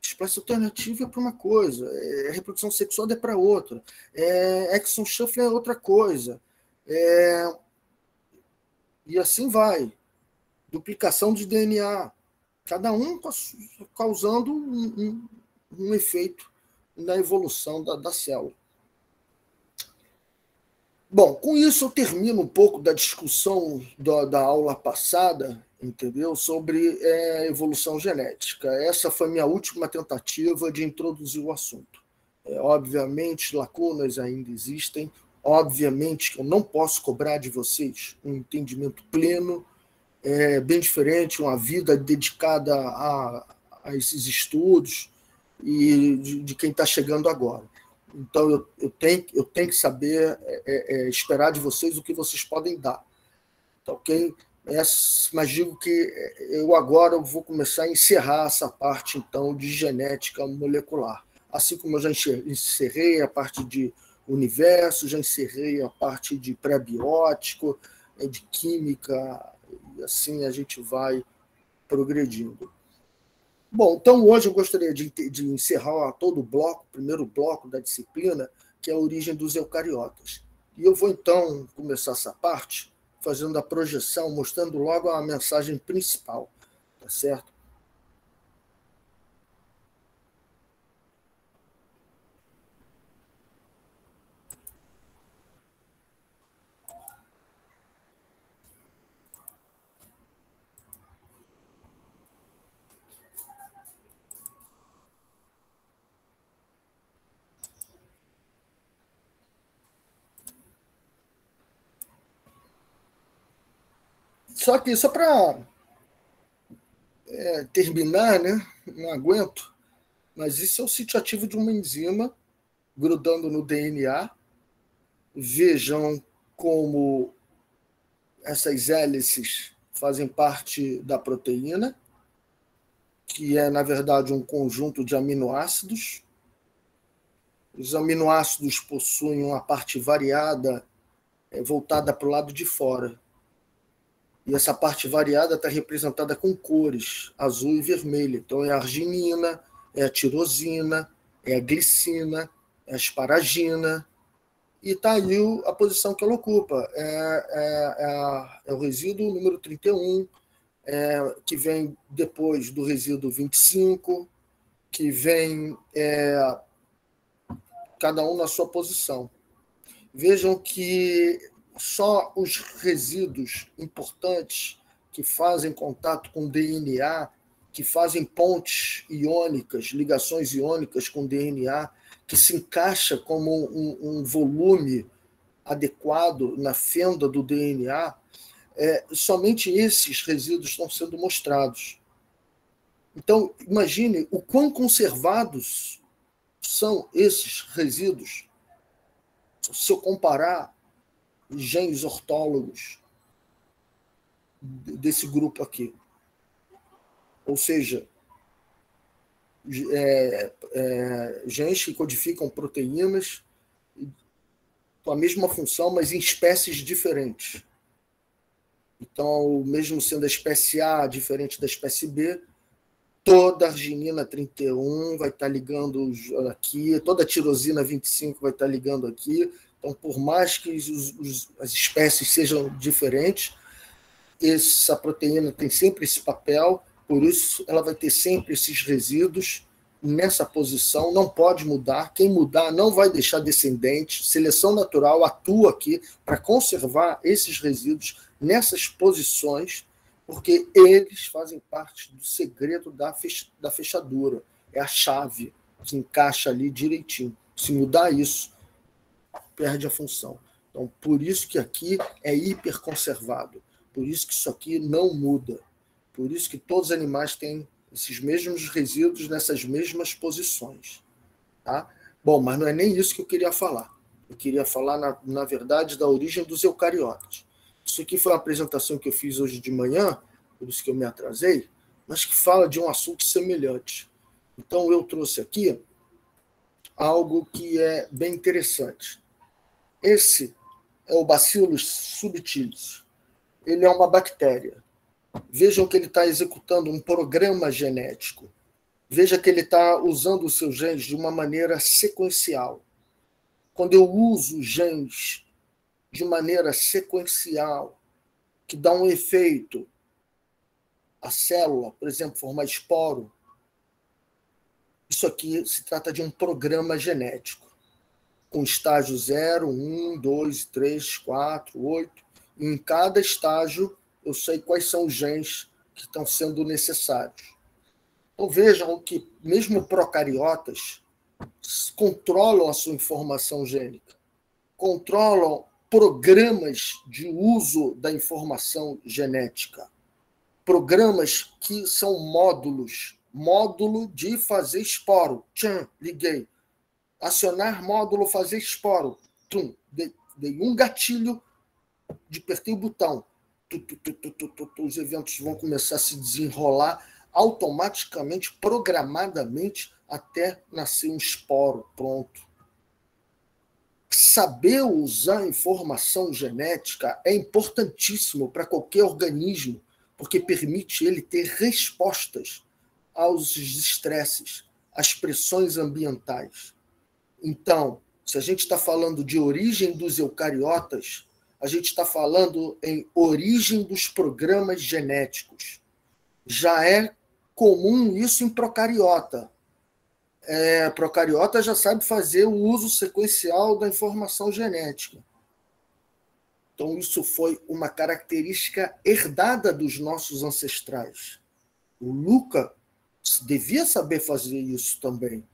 Splice alternativo é para uma coisa, reprodução sexual é para outra, exon shuffle é outra coisa. E assim vai. Duplicação de DNA. Cada um causando um efeito na evolução da célula. Bom, com isso eu termino um pouco da discussão da aula passada, entendeu? Sobre evolução genética. Essa foi minha última tentativa de introduzir o assunto. Obviamente, lacunas ainda existem. Obviamente que eu não posso cobrar de vocês um entendimento pleno, bem diferente, uma vida dedicada a esses estudos e de quem está chegando agora. Então, eu tenho que saber esperar de vocês o que vocês podem dar. Tá, ok? Mas digo que eu agora vou começar a encerrar essa parte, então, de genética molecular. Assim como eu já encerrei a parte de universo, já encerrei a parte de pré-biótico, de química, e assim a gente vai progredindo. Bom, então hoje eu gostaria de encerrar todo o bloco, o primeiro bloco da disciplina, que é a origem dos eucariotas. E eu vou então começar essa parte fazendo a projeção, mostrando logo a mensagem principal, tá certo? Só para terminar, né? Não aguento, mas isso é o sítio ativo de uma enzima grudando no DNA. Vejam como essas hélices fazem parte da proteína, que é, na verdade, um conjunto de aminoácidos. Os aminoácidos possuem uma parte variada voltada para o lado de fora. E essa parte variada está representada com cores, azul e vermelho. Então, é a arginina, é a tirosina, é a glicina, é a asparagina. E está aí a posição que ela ocupa. É o resíduo número 31, que vem depois do resíduo 25, que vem cada um na sua posição. Vejam que só os resíduos importantes que fazem contato com DNA, que fazem pontes iônicas, ligações iônicas com DNA, que se encaixa como um volume adequado na fenda do DNA, somente esses resíduos estão sendo mostrados. Então, imagine o quão conservados são esses resíduos, se eu comparar genes ortólogos desse grupo aqui. Ou seja, genes que codificam proteínas com a mesma função, mas em espécies diferentes. Então, mesmo sendo a espécie A diferente da espécie B, toda a arginina 31 vai estar ligando aqui, toda a tirosina 25 vai estar ligando aqui. Então, por mais que as espécies sejam diferentes, essa proteína tem sempre esse papel, por isso ela vai ter sempre esses resíduos nessa posição, não pode mudar. Quem mudar não vai deixar descendente. Seleção natural atua aqui para conservar esses resíduos nessas posições, porque eles fazem parte do segredo da fechadura. É a chave que encaixa ali direitinho. Se mudar isso, perde a função. Então, por isso que aqui é hiperconservado. Por isso que isso aqui não muda. Por isso que todos os animais têm esses mesmos resíduos nessas mesmas posições. Tá? Bom, mas não é nem isso que eu queria falar. Eu queria falar, na verdade, da origem dos eucariotas. Isso aqui foi uma apresentação que eu fiz hoje de manhã, por isso que eu me atrasei, mas que fala de um assunto semelhante. Então, eu trouxe aqui algo que é bem interessante. Esse é o Bacillus subtilis. Ele é uma bactéria. Vejam que ele está executando um programa genético. Veja que ele está usando os seus genes de uma maneira sequencial. Quando eu uso genes de maneira sequencial, que dá um efeito à célula, por exemplo, formar esporo, isso aqui se trata de um programa genético, com estágio 0, 1, 2, 3, 4, 8. E em cada estágio, eu sei quais são os genes que estão sendo necessários. Então vejam que mesmo procariotas controlam a sua informação gênica, controlam programas de uso da informação genética, programas que são módulos, módulo de fazer esporo, liguei, acionar módulo fazer esporo, dei um gatilho, apertei o botão, os eventos vão começar a se desenrolar automaticamente, programadamente, até nascer um esporo pronto. Saber usar informação genética é importantíssimo para qualquer organismo, porque permite ele ter respostas aos estresses, às pressões ambientais. Então, se a gente está falando de origem dos eucariotas, a gente está falando em origem dos programas genéticos. Já é comum isso em procariota. Procariota já sabe fazer o uso sequencial da informação genética. Então, isso foi uma característica herdada dos nossos ancestrais. O Luca devia saber fazer isso também,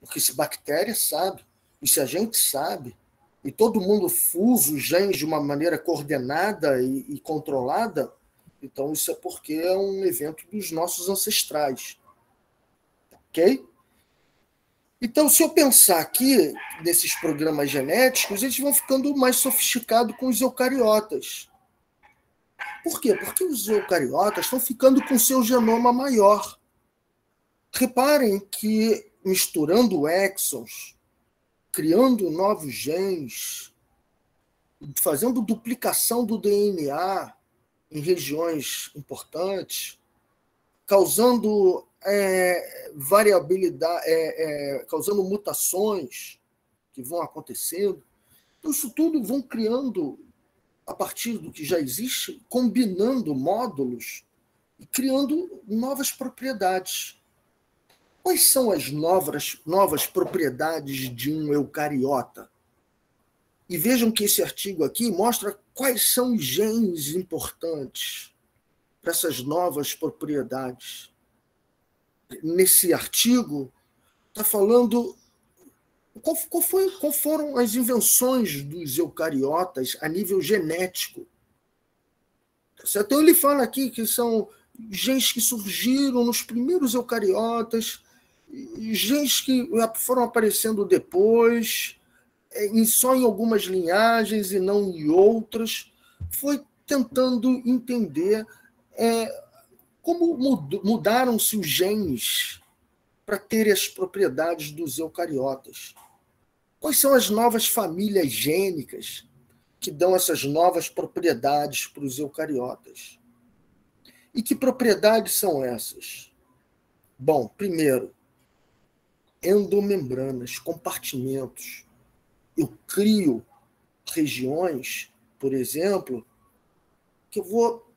porque se bactéria sabe, e se a gente sabe, e todo mundo usa os genes de uma maneira coordenada e controlada, então isso é porque é um evento dos nossos ancestrais. Ok? Então, se eu pensar aqui nesses programas genéticos, eles vão ficando mais sofisticados com os eucariotas. Por quê? Porque os eucariotas estão ficando com seu genoma maior. Reparem que misturando exons, criando novos genes, fazendo duplicação do DNA em regiões importantes, causando variabilidade, causando mutações que vão acontecendo. Então, isso tudo vão criando, a partir do que já existe, combinando módulos e criando novas propriedades. Quais são as novas propriedades de um eucariota? E vejam que esse artigo aqui mostra quais são os genes importantes para essas novas propriedades. Nesse artigo, está falando qual foram as invenções dos eucariotas a nível genético. Então, ele fala aqui que são genes que surgiram nos primeiros eucariotas, genes que foram aparecendo depois, só em algumas linhagens e não em outras. Foi tentando entender como mudaram-se os genes para ter as propriedades dos eucariotas. Quais são as novas famílias gênicas que dão essas novas propriedades para os eucariotas? E que propriedades são essas? Bom, primeiro, endomembranas, compartimentos. Eu crio regiões, por exemplo, que eu vou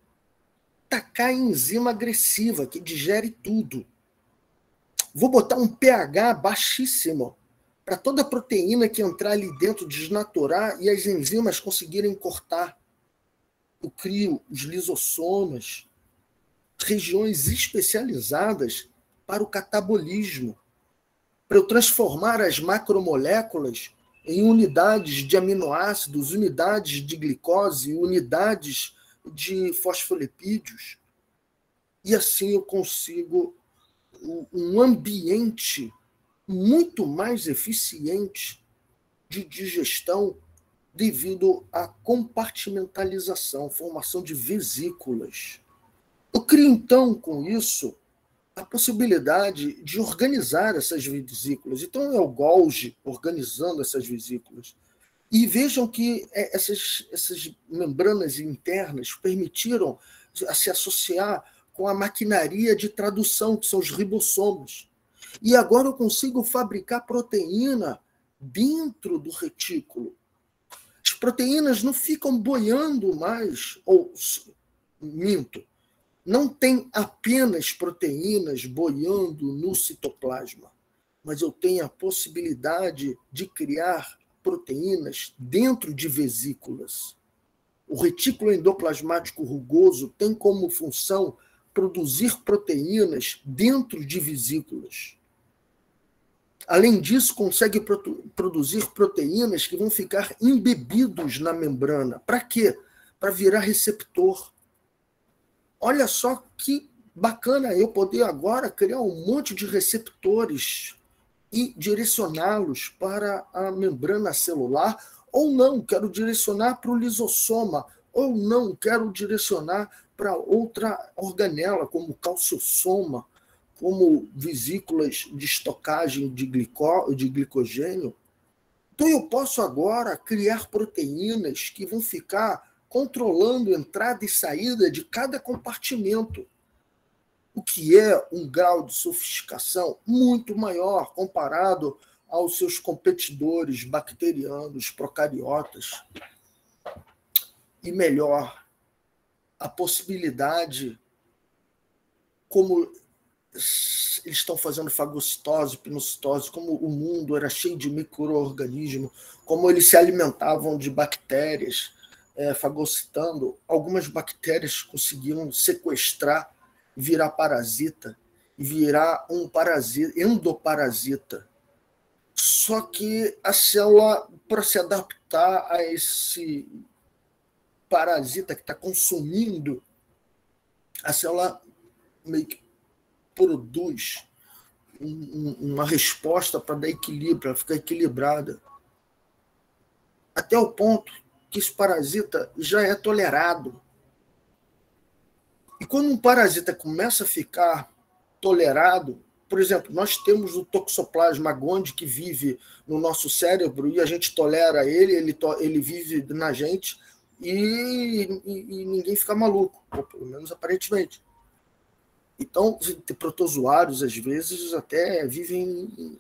tacar a enzima agressiva, que digere tudo. Vou botar um pH baixíssimo para toda a proteína que entrar ali dentro desnaturar e as enzimas conseguirem cortar. Eu crio os lisossomas, regiões especializadas para o catabolismo, para eu transformar as macromoléculas em unidades de aminoácidos, unidades de glicose, unidades de fosfolipídios. E assim eu consigo um ambiente muito mais eficiente de digestão devido à compartimentalização, formação de vesículas. Eu crio, então, com isso, a possibilidade de organizar essas vesículas. Então, é o Golgi organizando essas vesículas. E vejam que essas membranas internas permitiram se associar com a maquinaria de tradução, que são os ribossomos. E agora eu consigo fabricar proteína dentro do retículo. As proteínas não ficam boiando mais, ou minto, não tem apenas proteínas boiando no citoplasma, mas eu tenho a possibilidade de criar proteínas dentro de vesículas. O retículo endoplasmático rugoso tem como função produzir proteínas dentro de vesículas. Além disso, consegue produzir proteínas que vão ficar embebidos na membrana. Para quê? Para virar receptor. Olha só que bacana eu poder agora criar um monte de receptores e direcioná-los para a membrana celular, ou não, quero direcionar para o lisossoma, ou não, quero direcionar para outra organela, como o calciosoma, como vesículas de estocagem de glicogênio. Então eu posso agora criar proteínas que vão ficar controlando entrada e saída de cada compartimento, o que é um grau de sofisticação muito maior comparado aos seus competidores bacterianos, procariotas. E melhor, a possibilidade, como eles estão fazendo fagocitose, pinocitose, como o mundo era cheio de micro-organismos, como eles se alimentavam de bactérias, fagocitando, algumas bactérias conseguiram sequestrar, virar parasita, e virar um parasita, endoparasita. Só que a célula, para se adaptar a esse parasita que está consumindo, a célula meio que produz uma resposta para dar equilíbrio, para ficar equilibrada. Até o ponto que esse parasita já é tolerado. E quando um parasita começa a ficar tolerado, por exemplo, nós temos o Toxoplasma gondii que vive no nosso cérebro e a gente tolera ele vive na gente e ninguém fica maluco, ou pelo menos aparentemente. Então, protozoários, às vezes, até vivem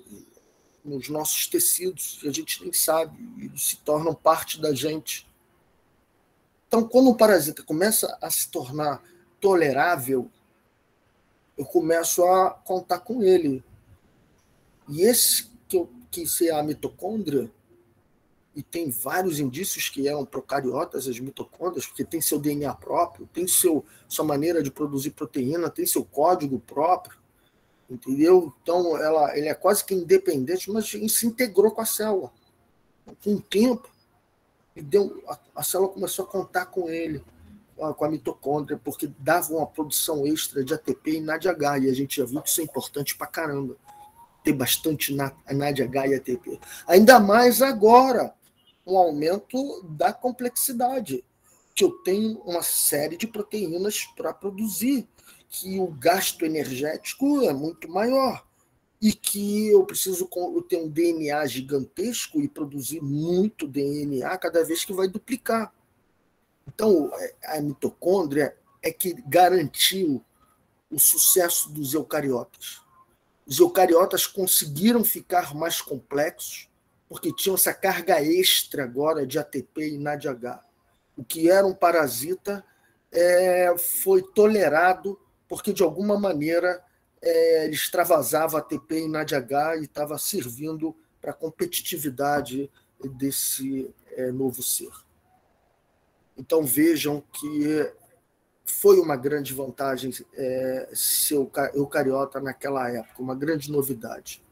nos nossos tecidos, e a gente nem sabe, e se tornam parte da gente. Então, quando o parasita começa a se tornar tolerável, eu começo a contar com ele. E esse que é a mitocôndria, e tem vários indícios que eram procariotas, as mitocôndrias, porque tem seu DNA próprio, tem sua maneira de produzir proteína, tem seu código próprio, entendeu? Então, ele é quase que independente, mas se integrou com a célula. Com o tempo, a célula começou a contar com ele, com a mitocôndria, porque dava uma produção extra de ATP e NADH, e a gente já viu que isso é importante pra caramba, ter bastante NADH e ATP. Ainda mais agora, um aumento da complexidade, que eu tenho uma série de proteínas para produzir, que o gasto energético é muito maior, e que eu preciso ter um DNA gigantesco e produzir muito DNA cada vez que vai duplicar. Então, a mitocôndria é que garantiu o sucesso dos eucariotas. Os eucariotas conseguiram ficar mais complexos porque tinham essa carga extra agora de ATP e NADH. O que era um parasita foi tolerado porque, de alguma maneira, ele extravasava ATP e NADH e estava servindo para a competitividade desse novo ser. Então, vejam que foi uma grande vantagem ser eucariota naquela época, uma grande novidade.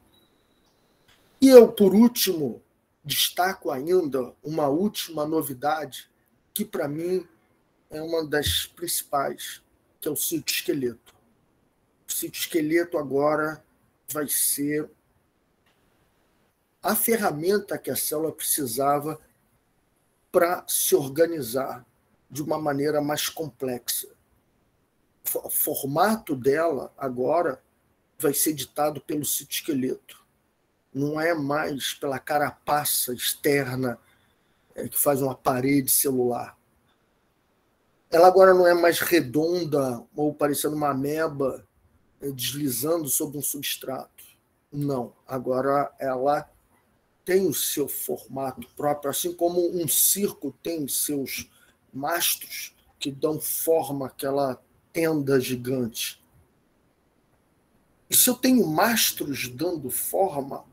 E eu, por último, destaco ainda uma última novidade que, para mim, é uma das principais, que é o citoesqueleto. O citoesqueleto agora vai ser a ferramenta que a célula precisava para se organizar de uma maneira mais complexa. O formato dela agora vai ser ditado pelo citoesqueleto. Não é mais pela carapaça externa que faz uma parede celular. Ela agora não é mais redonda ou parecendo uma ameba deslizando sobre um substrato. Não. Agora ela tem o seu formato próprio, assim como um circo tem seus mastros que dão forma àquela tenda gigante. E se eu tenho mastros dando forma,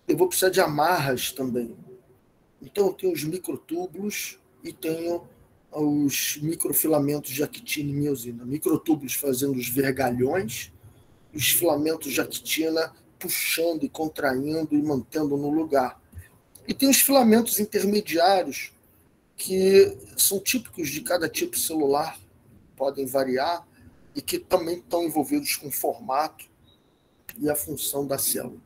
eu vou precisar de amarras também. Então eu tenho os microtúbulos e tenho os microfilamentos de actina e miosina. Microtúbulos fazendo os vergalhões, os filamentos de actina puxando e contraindo e mantendo no lugar. E tem os filamentos intermediários, que são típicos de cada tipo celular, podem variar, e que também estão envolvidos com o formato e a função da célula.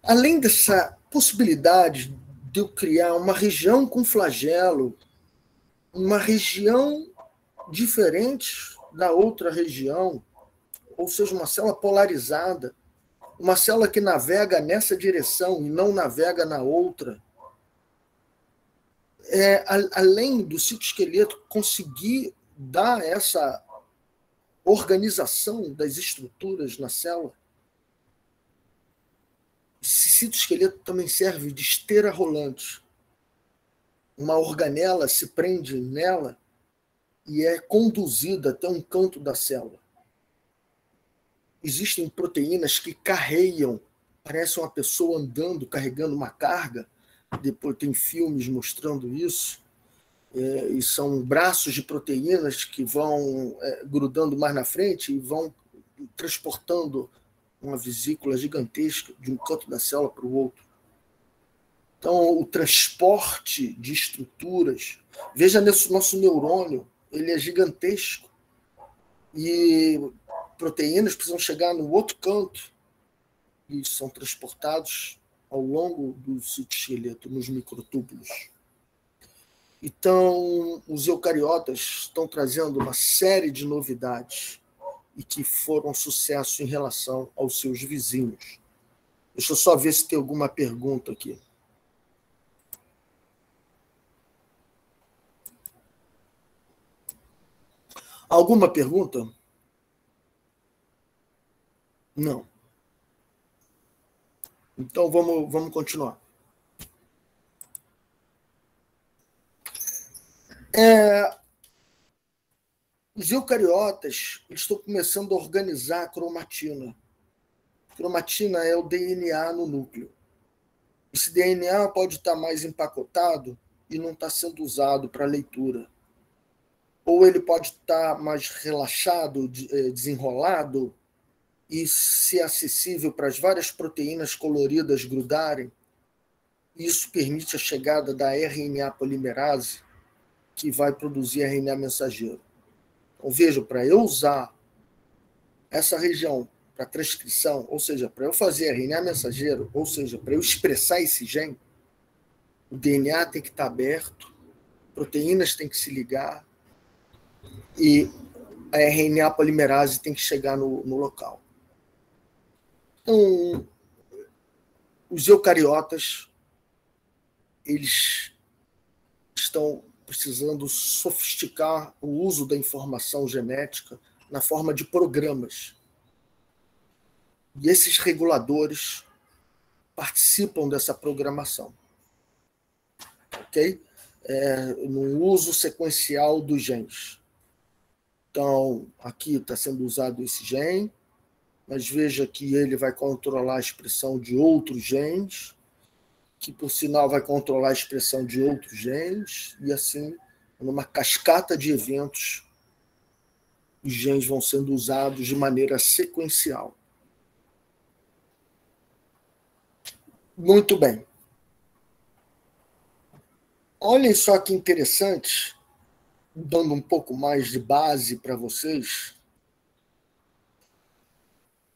Além dessa possibilidade de eu criar uma região com flagelo, uma região diferente da outra região, ou seja, uma célula polarizada, uma célula que navega nessa direção e não navega na outra. Além do citoesqueleto conseguir dar essa organização das estruturas na célula, esse citoesqueleto também serve de esteira rolante. Uma organela se prende nela e é conduzida até um canto da célula. Existem proteínas que carreiam, parece uma pessoa andando, carregando uma carga. Depois tem filmes mostrando isso. E são braços de proteínas que vão grudando mais na frente e vão transportando uma vesícula gigantesca de um canto da célula para o outro. Então, o transporte de estruturas... Veja nesse nosso neurônio, ele é gigantesco. E proteínas precisam chegar no outro canto e são transportados ao longo do citoesqueleto, nos microtúbulos. Então, os eucariotas estão trazendo uma série de novidades e que foram um sucesso em relação aos seus vizinhos. Deixa eu só ver se tem alguma pergunta aqui. Alguma pergunta? Não. Então, vamos continuar. Os eucariotas estão começando a organizar a cromatina. A cromatina é o DNA no núcleo. Esse DNA pode estar mais empacotado e não está sendo usado para leitura. Ou ele pode estar mais relaxado, desenrolado, e ser acessível para as várias proteínas coloridas grudarem. Isso permite a chegada da RNA polimerase, que vai produzir RNA mensageiro. Então, veja, para eu usar essa região para transcrição, ou seja, para eu fazer RNA mensageiro, ou seja, para eu expressar esse gene, o DNA tem que estar aberto, proteínas têm que se ligar e a RNA polimerase tem que chegar no local. Então, os eucariotas, eles estão precisando sofisticar o uso da informação genética na forma de programas. E esses reguladores participam dessa programação. Ok? no uso sequencial dos genes. Então, aqui está sendo usado esse gene, mas veja que ele vai controlar a expressão de outros genes, que, por sinal, vai controlar a expressão de outros genes, e assim, numa cascata de eventos, os genes vão sendo usados de maneira sequencial. Muito bem. Olhem só que interessante, dando um pouco mais de base para vocês,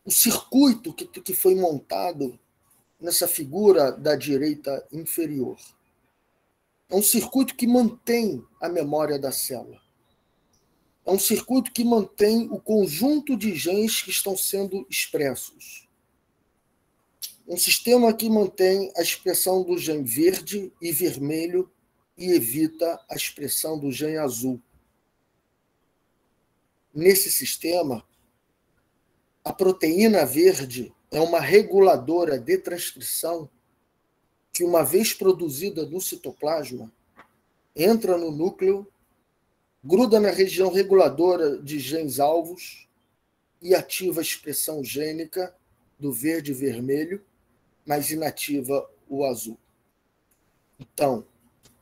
o circuito que foi montado nessa figura da direita inferior. É um circuito que mantém a memória da célula. É um circuito que mantém o conjunto de genes que estão sendo expressos. Um sistema que mantém a expressão do gene verde e vermelho e evita a expressão do gene azul. Nesse sistema, a proteína verde é uma reguladora de transcrição que, uma vez produzida no citoplasma, entra no núcleo, gruda na região reguladora de genes alvos e ativa a expressão gênica do verde e vermelho, mas inativa o azul. Então,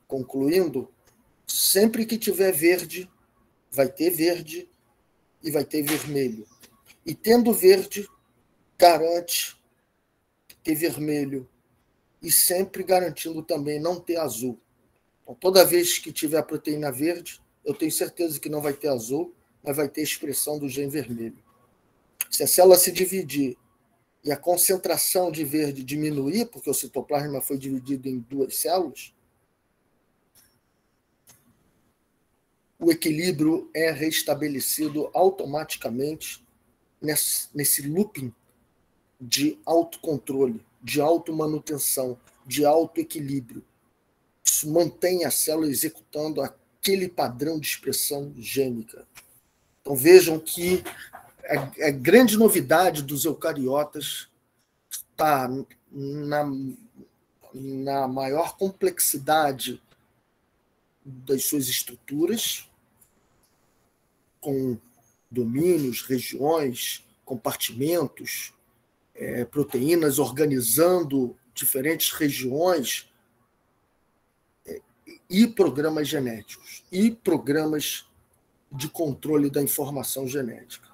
concluindo, sempre que tiver verde, vai ter verde e vai ter vermelho. E tendo verde, garante ter vermelho e sempre garantindo também não ter azul. Então, toda vez que tiver a proteína verde, eu tenho certeza que não vai ter azul, mas vai ter expressão do gene vermelho. Se a célula se dividir e a concentração de verde diminuir, porque o citoplasma foi dividido em duas células, o equilíbrio é restabelecido automaticamente nesse looping de autocontrole, de automanutenção, de autoequilíbrio. Isso mantém a célula executando aquele padrão de expressão gênica. Então vejam que a grande novidade dos eucariotas está na maior complexidade das suas estruturas, com domínios, regiões, compartimentos, proteínas organizando diferentes regiões, e programas genéticos, e programas de controle da informação genética.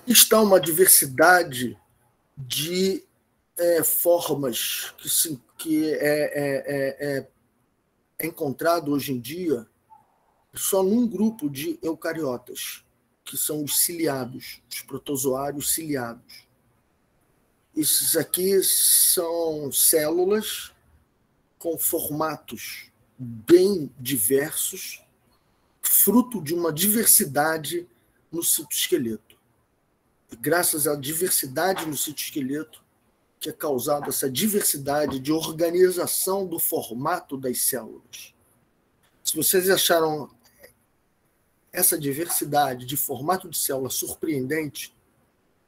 Está uma diversidade de formas que é encontrado hoje em dia só num grupo de eucariotas, que são os ciliados, os protozoários ciliados. Esses aqui são células com formatos bem diversos, fruto de uma diversidade no citoesqueleto. E graças à diversidade no citoesqueleto, que é causada essa diversidade de organização do formato das células. Se vocês acharam essa diversidade de formato de célula surpreendente,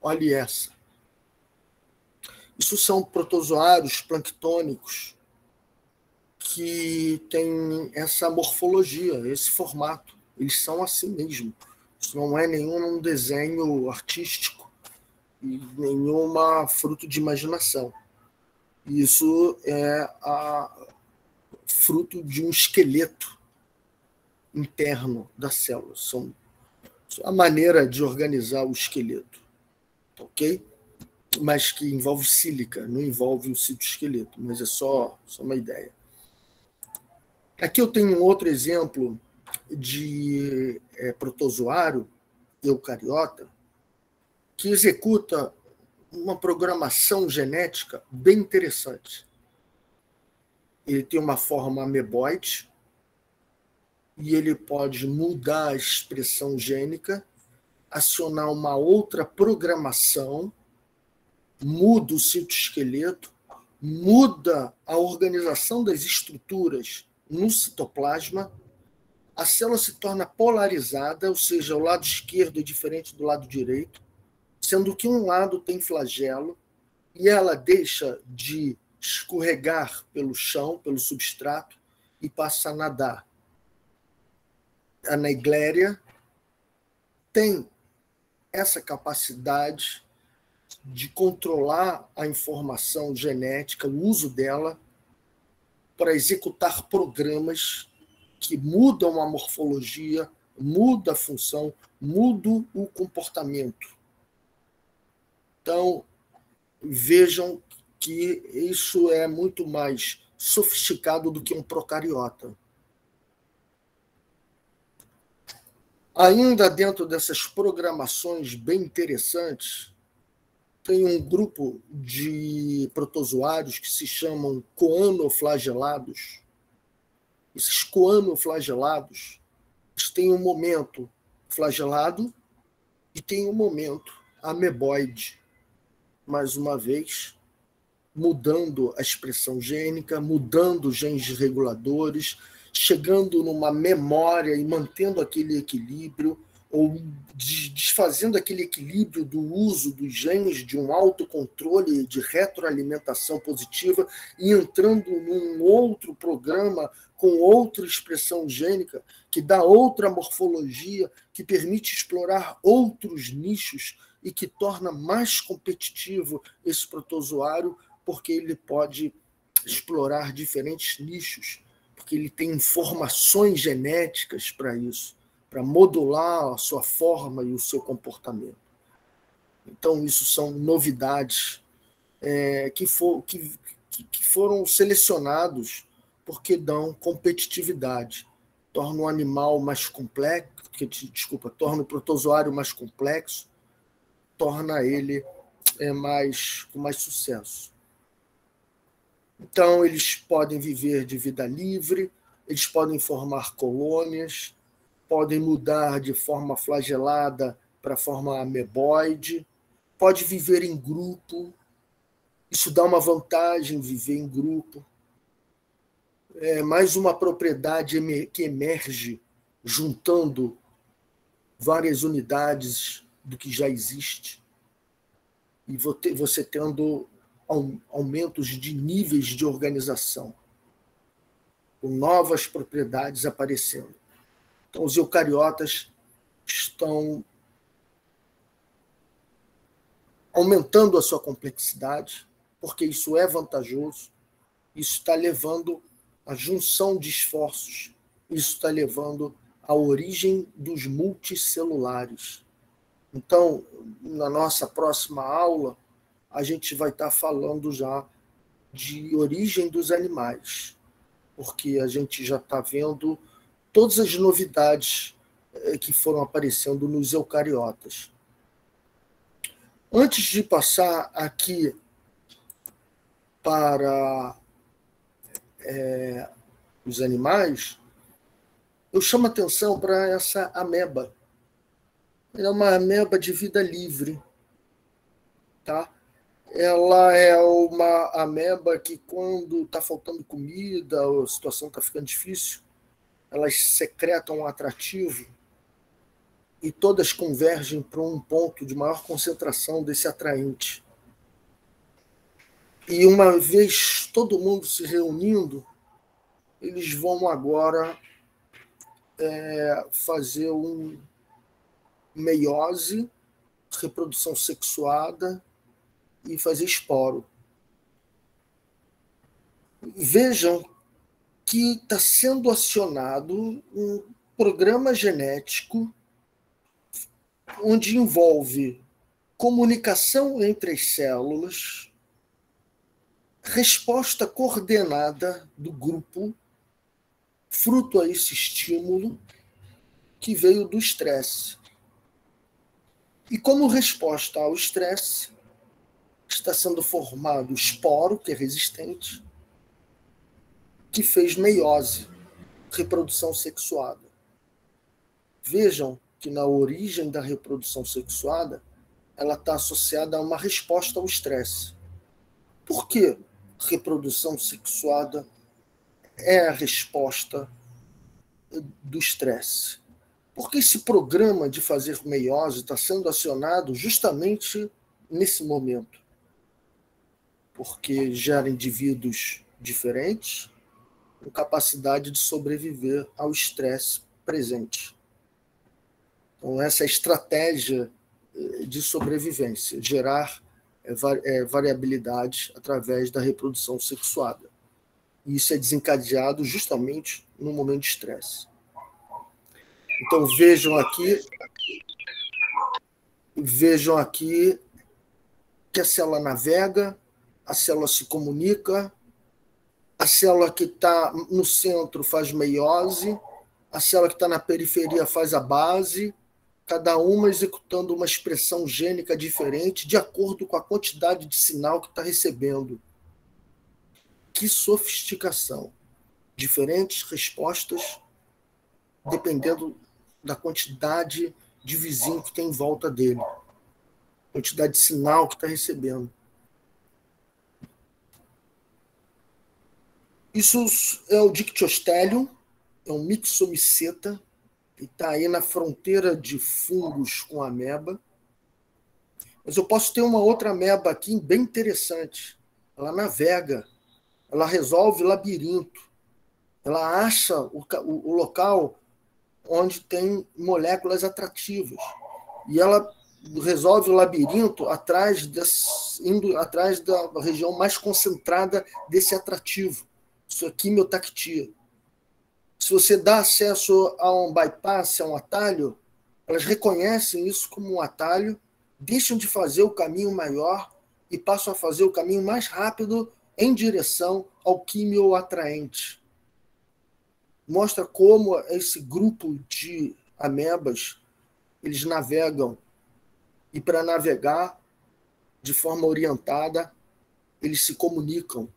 olhe essa. Isso são protozoários planctônicos que têm essa morfologia, esse formato. Eles são assim mesmo. Isso não é nenhum desenho artístico e nenhuma fruto de imaginação. Isso é fruto de um esqueleto interno da célula. São a maneira de organizar o esqueleto, ok? Mas que envolve sílica, não envolve o citoesqueleto, mas é só uma ideia. Aqui eu tenho um outro exemplo de protozoário eucariota que executa uma programação genética bem interessante. Ele tem uma forma ameboide e ele pode mudar a expressão gênica, acionar uma outra programação, muda o citoesqueleto, muda a organização das estruturas no citoplasma, a célula se torna polarizada, ou seja, o lado esquerdo é diferente do lado direito, sendo que um lado tem flagelo e ela deixa de escorregar pelo chão, pelo substrato, e passa a nadar. A Naegleria tem essa capacidade de controlar a informação genética, o uso dela, para executar programas que mudam a morfologia, mudam a função, mudam o comportamento. Então, vejam que isso é muito mais sofisticado do que um procariota. Ainda dentro dessas programações bem interessantes, tem um grupo de protozoários que se chamam coanoflagelados. Esses coanoflagelados, eles têm um momento flagelado e tem um momento ameboide. Mais uma vez, mudando a expressão gênica, mudando os genes reguladores, chegando numa memória e mantendo aquele equilíbrio, ou desfazendo aquele equilíbrio do uso dos genes de um autocontrole de retroalimentação positiva e entrando num outro programa com outra expressão gênica, que dá outra morfologia, que permite explorar outros nichos e que torna mais competitivo esse protozoário, porque ele pode explorar diferentes nichos, porque ele tem informações genéticas para isso, para modular a sua forma e o seu comportamento. Então, isso são novidades que foram selecionados porque dão competitividade, tornam o animal mais complexo, torna o protozoário mais complexo, torna ele com mais sucesso. Então, eles podem viver de vida livre, eles podem formar colônias, podem mudar de forma flagelada para forma ameboide, pode viver em grupo, isso dá uma vantagem, viver em grupo. É mais uma propriedade que emerge juntando várias unidades do que já existe, e você tendo aumentos de níveis de organização, com novas propriedades aparecendo. Então, os eucariotas estão aumentando a sua complexidade, porque isso é vantajoso, isso está levando à junção de esforços, isso está levando à origem dos multicelulares. Então, na nossa próxima aula, a gente vai estar falando já de origem dos animais, porque a gente já está vendo todas as novidades que foram aparecendo nos eucariotas. Antes de passar aqui para os animais, eu chamo a atenção para essa ameba. Ela é uma ameba de vida livre, tá? Ela é uma ameba que, quando está faltando comida, ou a situação está ficando difícil, elas secretam um atrativo e todas convergem para um ponto de maior concentração desse atraente. E uma vez todo mundo se reunindo, eles vão agora fazer meiose, reprodução sexuada, e fazer esporo. Vejam que está sendo acionado um programa genético onde envolve comunicação entre as células, resposta coordenada do grupo, fruto a esse estímulo que veio do estresse. E como resposta ao estresse, está sendo formado esporo, que é resistente, que fez meiose, reprodução sexuada. Vejam que na origem da reprodução sexuada, ela está associada a uma resposta ao estresse. Por que reprodução sexuada é a resposta do estresse? Porque esse programa de fazer meiose está sendo acionado justamente nesse momento. Porque gera indivíduos diferentes com capacidade de sobreviver ao estresse presente. Então, essa é a estratégia de sobrevivência, gerar variabilidade através da reprodução sexuada. E isso é desencadeado justamente no momento de estresse. Então, vejam aqui que a célula navega, a célula se comunica, a célula que está no centro faz meiose, a célula que está na periferia faz a base, cada uma executando uma expressão gênica diferente de acordo com a quantidade de sinal que está recebendo. Que sofisticação! Diferentes respostas dependendo da quantidade de vizinho que tem em volta dele, quantidade de sinal que está recebendo. Isso é o Dictyostelium, é um Myxomyceta, que está aí na fronteira de fungos com ameba. Mas eu posso ter uma outra ameba aqui bem interessante. Ela navega, ela resolve labirinto, ela acha o local onde tem moléculas atrativas. E ela resolve o labirinto indo atrás da região mais concentrada desse atrativo. Isso é quimiotactia. Se você dá acesso a um bypass, a um atalho, elas reconhecem isso como um atalho, deixam de fazer o caminho maior e passam a fazer o caminho mais rápido em direção ao quimioatraente. Mostra como esse grupo de amebas, eles navegam, e para navegar de forma orientada, eles se comunicam,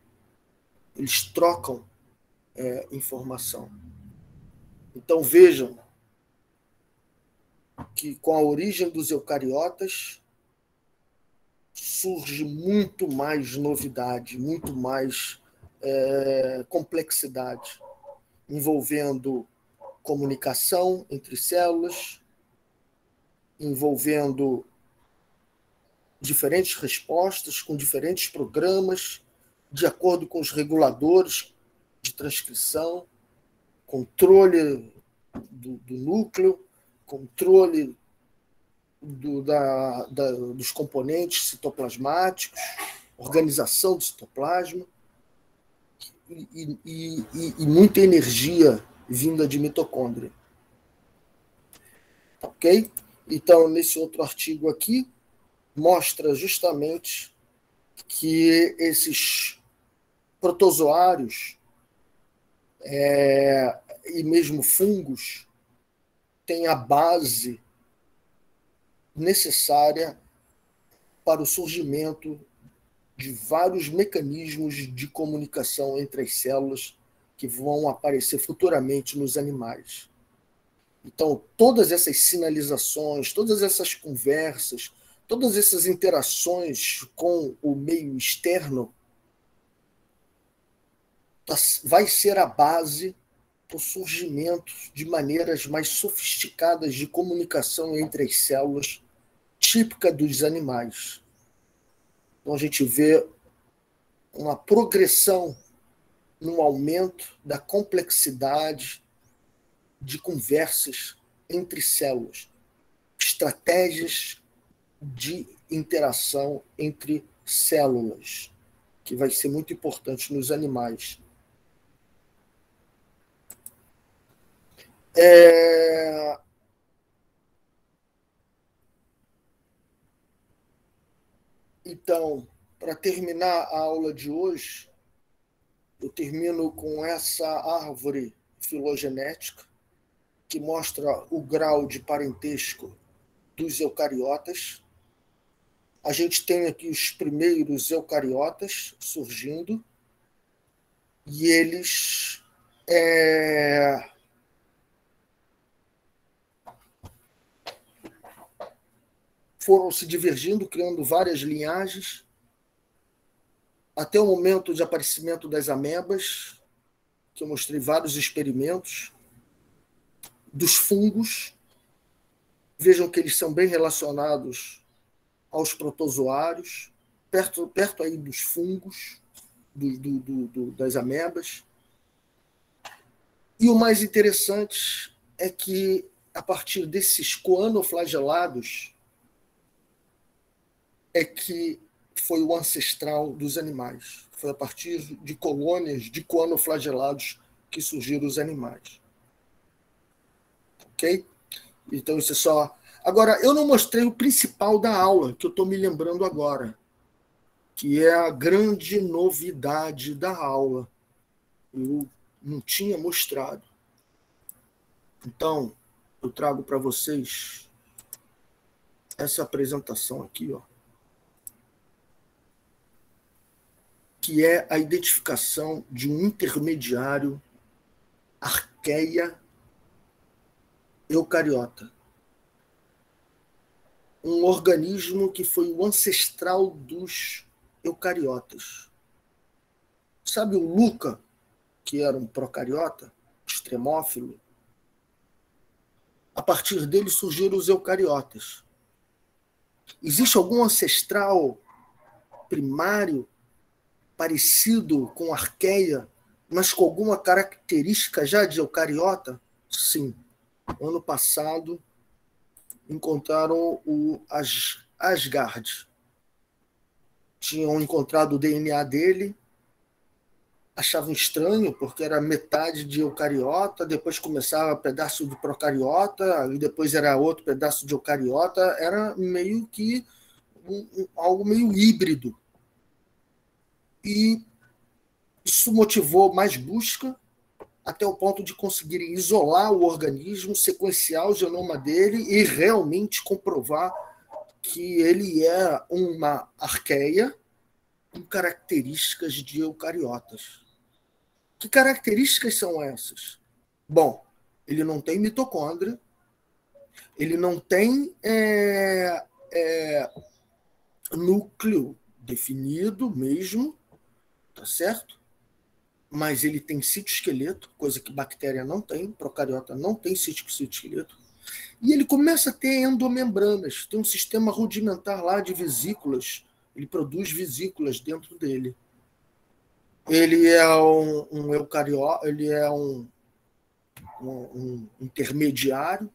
eles trocam informação. Então vejam que com a origem dos eucariotas surge muito mais novidade, muito mais complexidade, envolvendo comunicação entre células, envolvendo diferentes respostas com diferentes programas, de acordo com os reguladores de transcrição, controle do núcleo, controle dos componentes citoplasmáticos, organização do citoplasma e muita energia vinda de mitocôndria. Ok? Então, nesse outro artigo aqui, mostra justamente que esses protozoários e mesmo fungos têm a base necessária para o surgimento de vários mecanismos de comunicação entre as células que vão aparecer futuramente nos animais. Então, todas essas sinalizações, todas essas conversas, todas essas interações com o meio externo vai ser a base para o surgimento de maneiras mais sofisticadas de comunicação entre as células, típica dos animais. Então, a gente vê uma progressão no aumento da complexidade de conversas entre células, estratégias de interação entre células, que vai ser muito importante nos animais. Então, para terminar a aula de hoje, eu termino com essa árvore filogenética que mostra o grau de parentesco dos eucariotas. A gente tem aqui os primeiros eucariotas surgindo e eles foram se divergindo, criando várias linhagens, até o momento de aparecimento das amebas, que eu mostrei vários experimentos. dos fungos. Vejam que eles são bem relacionados aos protozoários, perto aí dos fungos, das amebas. E o mais interessante é que, a partir desses coanoflagelados, é que foi o ancestral dos animais. Foi a partir de colônias de coanoflagelados que surgiram os animais. Ok? Então, isso é só... Agora, eu não mostrei o principal da aula, que eu estou me lembrando agora, que é a grande novidade da aula. Eu não tinha mostrado. Então, eu trago para vocês essa apresentação aqui, ó, que é a identificação de um intermediário arqueia eucariota. Um organismo que foi o ancestral dos eucariotas. Sabe o Luca, que era um procariota, extremófilo? A partir dele surgiram os eucariotas. Existe algum ancestral primário parecido com arqueia, mas com alguma característica já de eucariota? Sim. Ano passado, encontraram o Asgard. Tinham encontrado o DNA dele, achavam estranho, porque era metade de eucariota, depois começava pedaço de procariota, e depois era outro pedaço de eucariota. Era meio que algo meio híbrido. E isso motivou mais busca, até o ponto de conseguirem isolar o organismo, sequenciar o genoma dele e realmente comprovar que ele é uma arqueia com características de eucariotas. Que características são essas? Bom, ele não tem mitocôndria, ele não tem núcleo definido mesmo, tá certo? Mas ele tem citoesqueleto, coisa que bactéria não tem, procariota não tem citoesqueleto. E ele começa a ter endomembranas, tem um sistema rudimentar lá de vesículas, ele produz vesículas dentro dele. Ele é um eucariota, ele é um intermediário,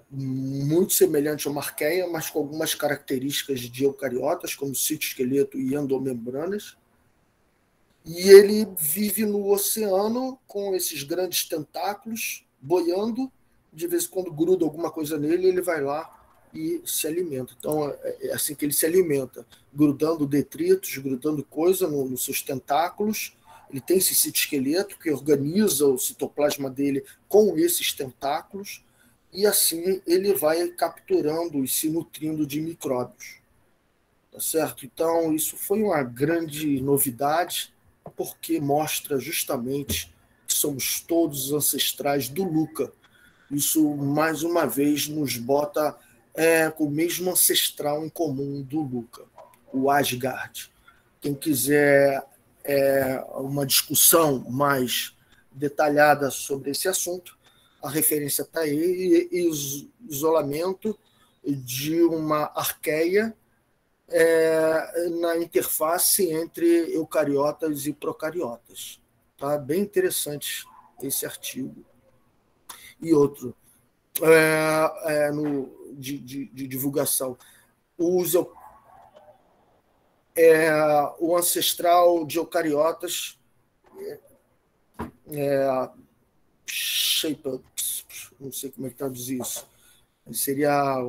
muito semelhante a uma arqueia, mas com algumas características de eucariotas, como citoesqueleto e endomembranas. E ele vive no oceano com esses grandes tentáculos, boiando. De vez em quando gruda alguma coisa nele, ele vai lá e se alimenta. Então, é assim que ele se alimenta, grudando detritos, grudando coisa nos seus tentáculos. Ele tem esse citoesqueleto que organiza o citoplasma dele com esses tentáculos, e assim ele vai capturando e se nutrindo de micróbios. Tá certo? Então, isso foi uma grande novidade, porque mostra justamente que somos todos ancestrais do Luca. Isso, mais uma vez, nos bota com o mesmo ancestral em comum do Luca, o Asgard. Quem quiser uma discussão mais detalhada sobre esse assunto, a referência está aí, e isolamento de uma arqueia na interface entre eucariotas e procariotas. Tá? Bem interessante esse artigo. E outro, de divulgação. O ancestral de eucariotas não sei como é que traduzir isso. Seria a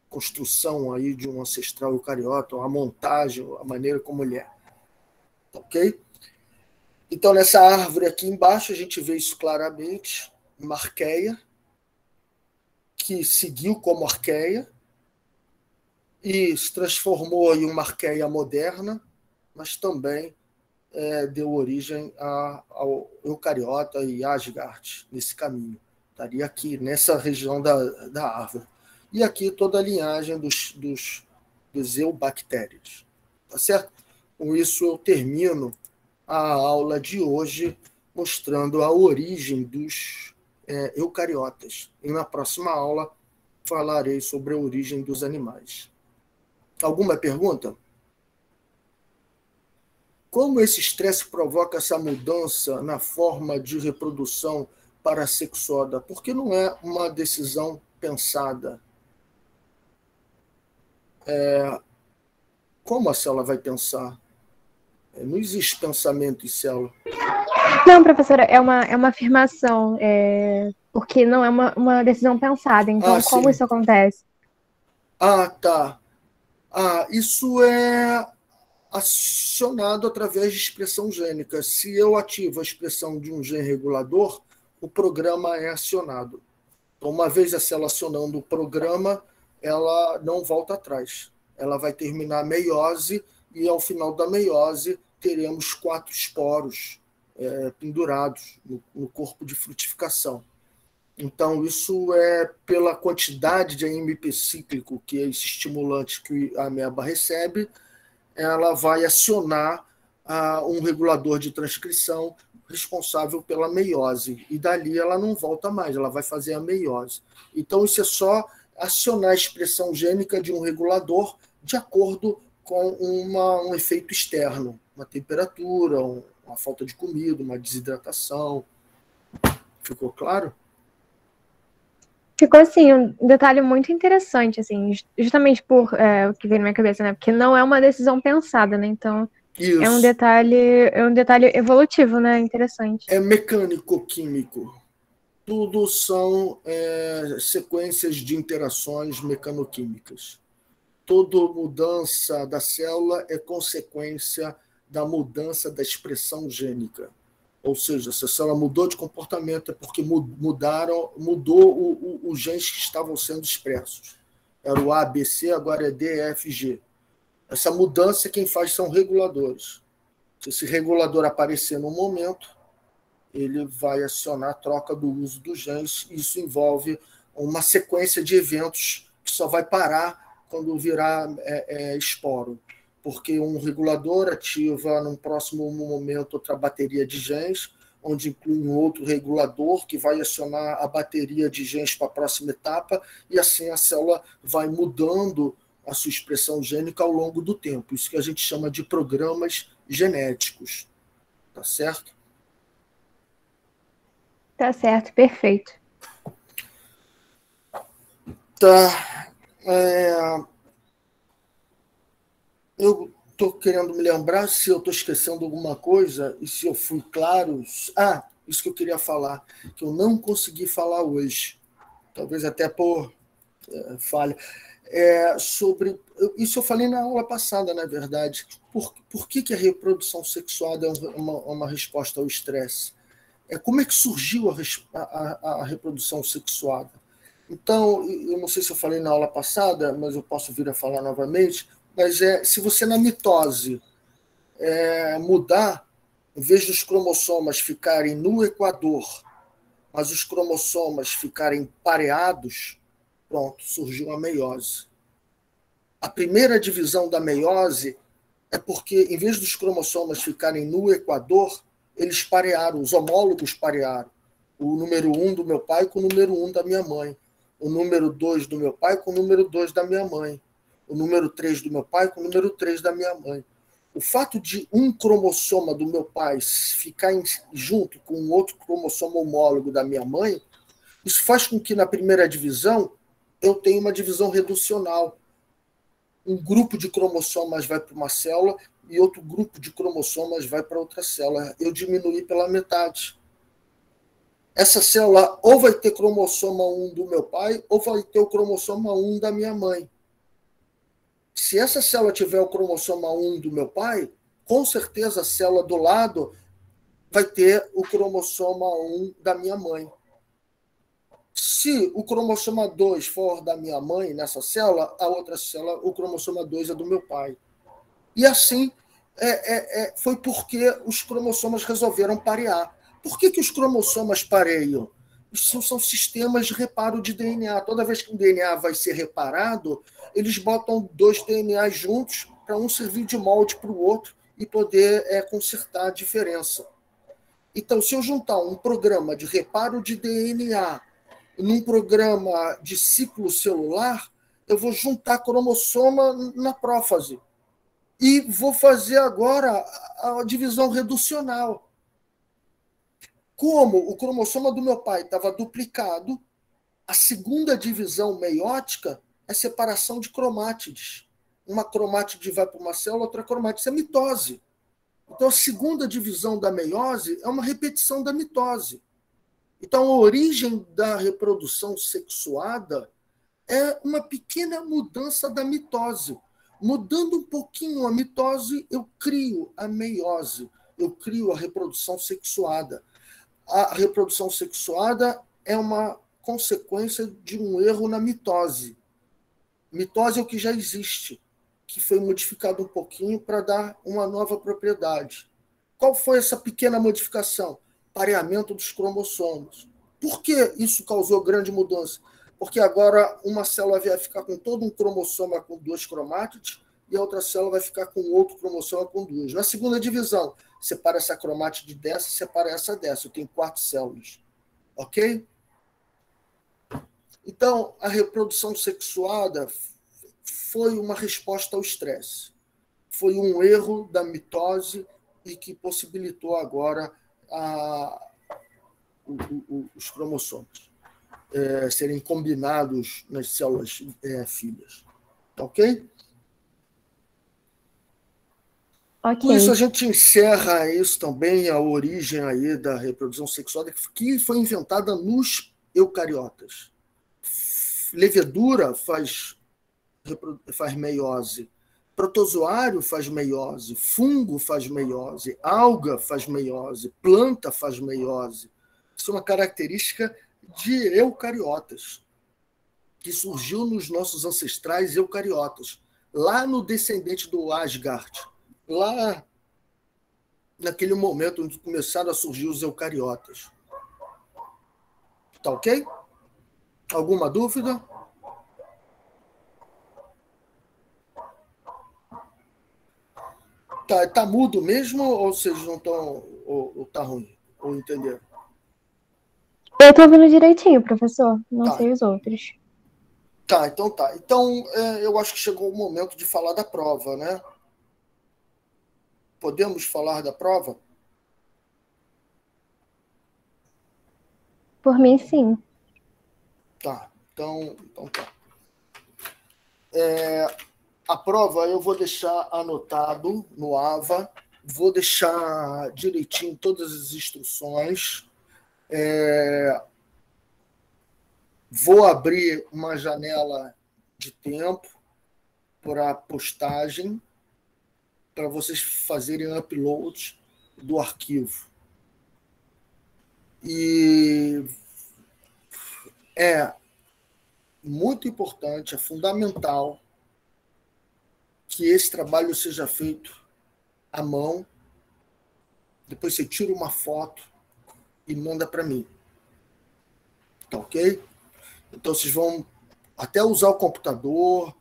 construção aí de um ancestral eucariota, a montagem, a maneira como ele é. Ok? Então, nessa árvore aqui embaixo, a gente vê isso claramente, uma arqueia, que seguiu como arqueia e se transformou em uma arqueia moderna, mas também deu origem ao eucariota e Asgard nesse caminho. Estaria aqui, nessa região da árvore. E aqui toda a linhagem dos eubactérios. Tá certo? Com isso eu termino a aula de hoje mostrando a origem dos eucariotas. E na próxima aula falarei sobre a origem dos animais. Alguma pergunta? Como esse estresse provoca essa mudança na forma de reprodução para a sexuada? Porque não é uma decisão pensada. Como a célula vai pensar? Não existe pensamento em célula. Não, professora, é uma afirmação, porque não é uma decisão pensada. Então, como sim. isso acontece? Tá. Isso é acionado através de expressão gênica. Se eu ativo a expressão de um gene regulador, o programa é acionado. Então, uma vez a célula acionando o programa, ela não volta atrás. Ela vai terminar a meiose e, ao final da meiose, teremos 4 esporos pendurados no corpo de frutificação. Então, isso é pela quantidade de AMP cíclico, que é esse estimulante que a ameba recebe, ela vai acionar um regulador de transcrição responsável pela meiose. E dali ela não volta mais, ela vai fazer a meiose. Então, isso é só acionar a expressão gênica de um regulador de acordo com um efeito externo, uma temperatura, uma falta de comida, uma desidratação. Ficou claro? Ficou, assim, um detalhe muito interessante, assim, justamente por o que veio na minha cabeça, né? Porque não é uma decisão pensada, né? Então, Isso. é um detalhe evolutivo, né? Interessante. É mecânico-químico. Tudo são sequências de interações mecanoquímicas. Toda mudança da célula é consequência da mudança da expressão gênica. Ou seja, se a célula mudou de comportamento é porque mudou os genes que estavam sendo expressos. Era o A, B, C, agora é D, E, F, G. Essa mudança quem faz são reguladores. Se esse regulador aparecer no momento, ele vai acionar a troca do uso dos genes. Isso envolve uma sequência de eventos que só vai parar quando virar esporo. Porque um regulador ativa, num próximo momento, outra bateria de genes, onde inclui um outro regulador que vai acionar a bateria de genes para a próxima etapa, e assim a célula vai mudando a sua expressão gênica ao longo do tempo. Isso que a gente chama de programas genéticos. Tá certo? Tá certo, perfeito. Tá. Eu estou querendo me lembrar se eu estou esquecendo alguma coisa e se eu fui claro. Isso que eu queria falar, que eu não consegui falar hoje, talvez até por falha. Sobre isso eu falei na aula passada, na verdade. Por que a reprodução sexuada é uma resposta ao estresse? Como é que surgiu a reprodução sexuada? Então, eu não sei se eu falei na aula passada, mas eu posso vir a falar novamente, mas se você na mitose mudar, em vez dos cromossomas ficarem no equador, mas os cromossomas ficarem pareados, pronto, surgiu a meiose. A primeira divisão da meiose é porque, em vez dos cromossomas ficarem no equador, eles parearam, os homólogos parearam. O número 1 do meu pai com o número 1 da minha mãe. O número 2 do meu pai com o número 2 da minha mãe. O número 3 do meu pai com o número 3 da minha mãe. O fato de um cromossoma do meu pai ficar junto com um outro cromossoma homólogo da minha mãe, isso faz com que, na primeira divisão, eu tenha uma divisão reducional. Um grupo de cromossomas vai para uma célula e outro grupo de cromossomas vai para outra célula. Eu diminuí pela metade. Essa célula ou vai ter cromossoma 1 do meu pai ou vai ter o cromossoma 1 da minha mãe. Se essa célula tiver o cromossoma 1 do meu pai, com certeza a célula do lado vai ter o cromossoma 1 da minha mãe. Se o cromossoma 2 for da minha mãe nessa célula, a outra célula, o cromossoma 2 é do meu pai. E assim, foi porque os cromossomas resolveram parear. Por que os cromossomas pareiam? Isso são sistemas de reparo de DNA. Toda vez que um DNA vai ser reparado, eles botam 2 DNAs juntos para um servir de molde para o outro e poder consertar a diferença. Então, se eu juntar um programa de reparo de DNA num programa de ciclo celular, eu vou juntar cromossoma na prófase. E vou fazer agora a divisão reducional. Como o cromossoma do meu pai estava duplicado, a segunda divisão meiótica é separação de cromátides. Uma cromátide vai para uma célula, outra cromátide. Isso é mitose. Então, a segunda divisão da meiose é uma repetição da mitose. Então, a origem da reprodução sexuada é uma pequena mudança da mitose. Mudando um pouquinho a mitose, eu crio a meiose, eu crio a reprodução sexuada. A reprodução sexuada é uma consequência de um erro na mitose. Mitose é o que já existe, que foi modificado um pouquinho para dar uma nova propriedade. Qual foi essa pequena modificação? Pareamento dos cromossomos. Por que isso causou grande mudança? Porque agora uma célula vai ficar com todo um cromossoma com 2 cromátides e a outra célula vai ficar com outro cromossoma com 2. Na segunda divisão, separa essa cromátide dessa e separa essa dessa. Eu tenho 4 células. Ok? Então, a reprodução sexuada foi uma resposta ao estresse. Foi um erro da mitose e que possibilitou agora os cromossomos serem combinados nas células filhas. Ok? Com isso, a gente encerra isso também, a origem aí da reprodução sexual, que foi inventada nos eucariotas. Levedura faz meiose, protozoário faz meiose, fungo faz meiose, alga faz meiose, planta faz meiose. Isso é uma característica de eucariotas, que surgiu nos nossos ancestrais eucariotas, lá no descendente do Asgard, lá naquele momento onde começaram a surgir os eucariotas. Tá ok? Alguma dúvida? Tá mudo mesmo ou vocês não estão... ou tá ruim? Ou entenderam? Eu estou ouvindo direitinho, professor. Não sei os outros. Tá, então tá. Então, eu acho que chegou o momento de falar da prova, né? Podemos falar da prova? Por mim, sim. Tá, então tá. A prova eu vou deixar anotado no AVA, vou deixar direitinho todas as instruções. Vou abrir uma janela de tempo para postagem, para vocês fazerem upload do arquivo. E é muito importante, é fundamental que esse trabalho seja feito à mão. Depois você tira uma foto e manda para mim. Tá ok? Então vocês vão até usar o computador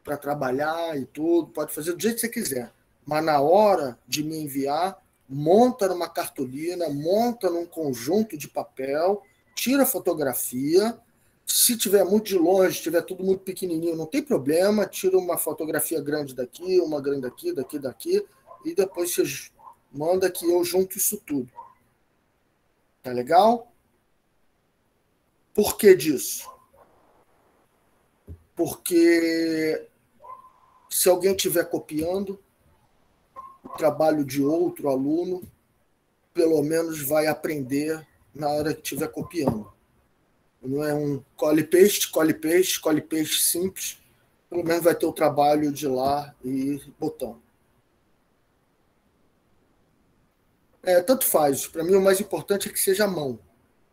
para trabalhar e tudo, pode fazer do jeito que você quiser. Mas na hora de me enviar, monta numa cartolina, monta num conjunto de papel, tira a fotografia. Se tiver muito de longe, tiver tudo muito pequenininho, não tem problema, tira uma fotografia grande daqui, uma grande daqui, e depois você manda que eu junto isso tudo. Tá legal? Por que disso? Porque se alguém estiver copiando o trabalho de outro aluno, pelo menos vai aprender na hora que estiver copiando. Não é um copy-paste simples, pelo menos vai ter o trabalho de lá e botão. Tanto faz. Para mim, o mais importante é que seja a mão.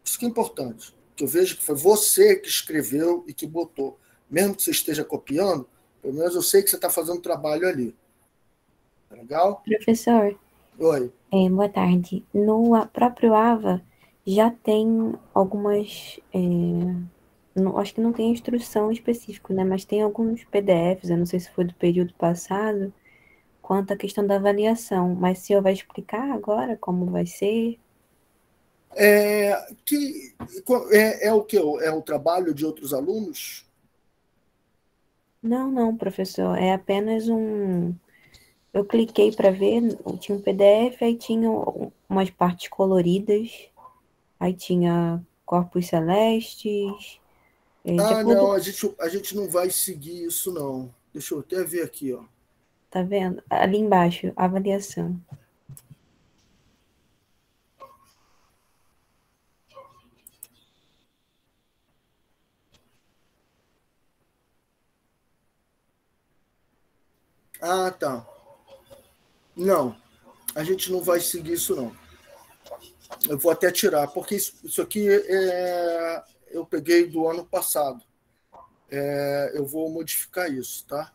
Isso que é importante. Que eu vejo que foi você que escreveu e que botou. Mesmo que você esteja copiando, pelo menos eu sei que você está fazendo trabalho ali. Tá legal? Professor. Oi. Boa tarde. No próprio AVA já tem algumas... acho que não tem instrução específica, né? Mas tem alguns PDFs, eu não sei se foi do período passado, quanto à questão da avaliação. Mas se eu vai explicar agora como vai ser? É o quê? É o trabalho de outros alunos? Não, não, professor. É apenas um. Eu cliquei para ver, tinha um PDF, aí tinha umas partes coloridas, aí tinha corpos celestes, de acordo. Não, a gente não vai seguir isso, não. Deixa eu até ver aqui, ó. Tá vendo? Ali embaixo, avaliação. Tá. Não, a gente não vai seguir isso, não. Eu vou até tirar, porque isso aqui eu peguei do ano passado. Eu vou modificar isso, tá?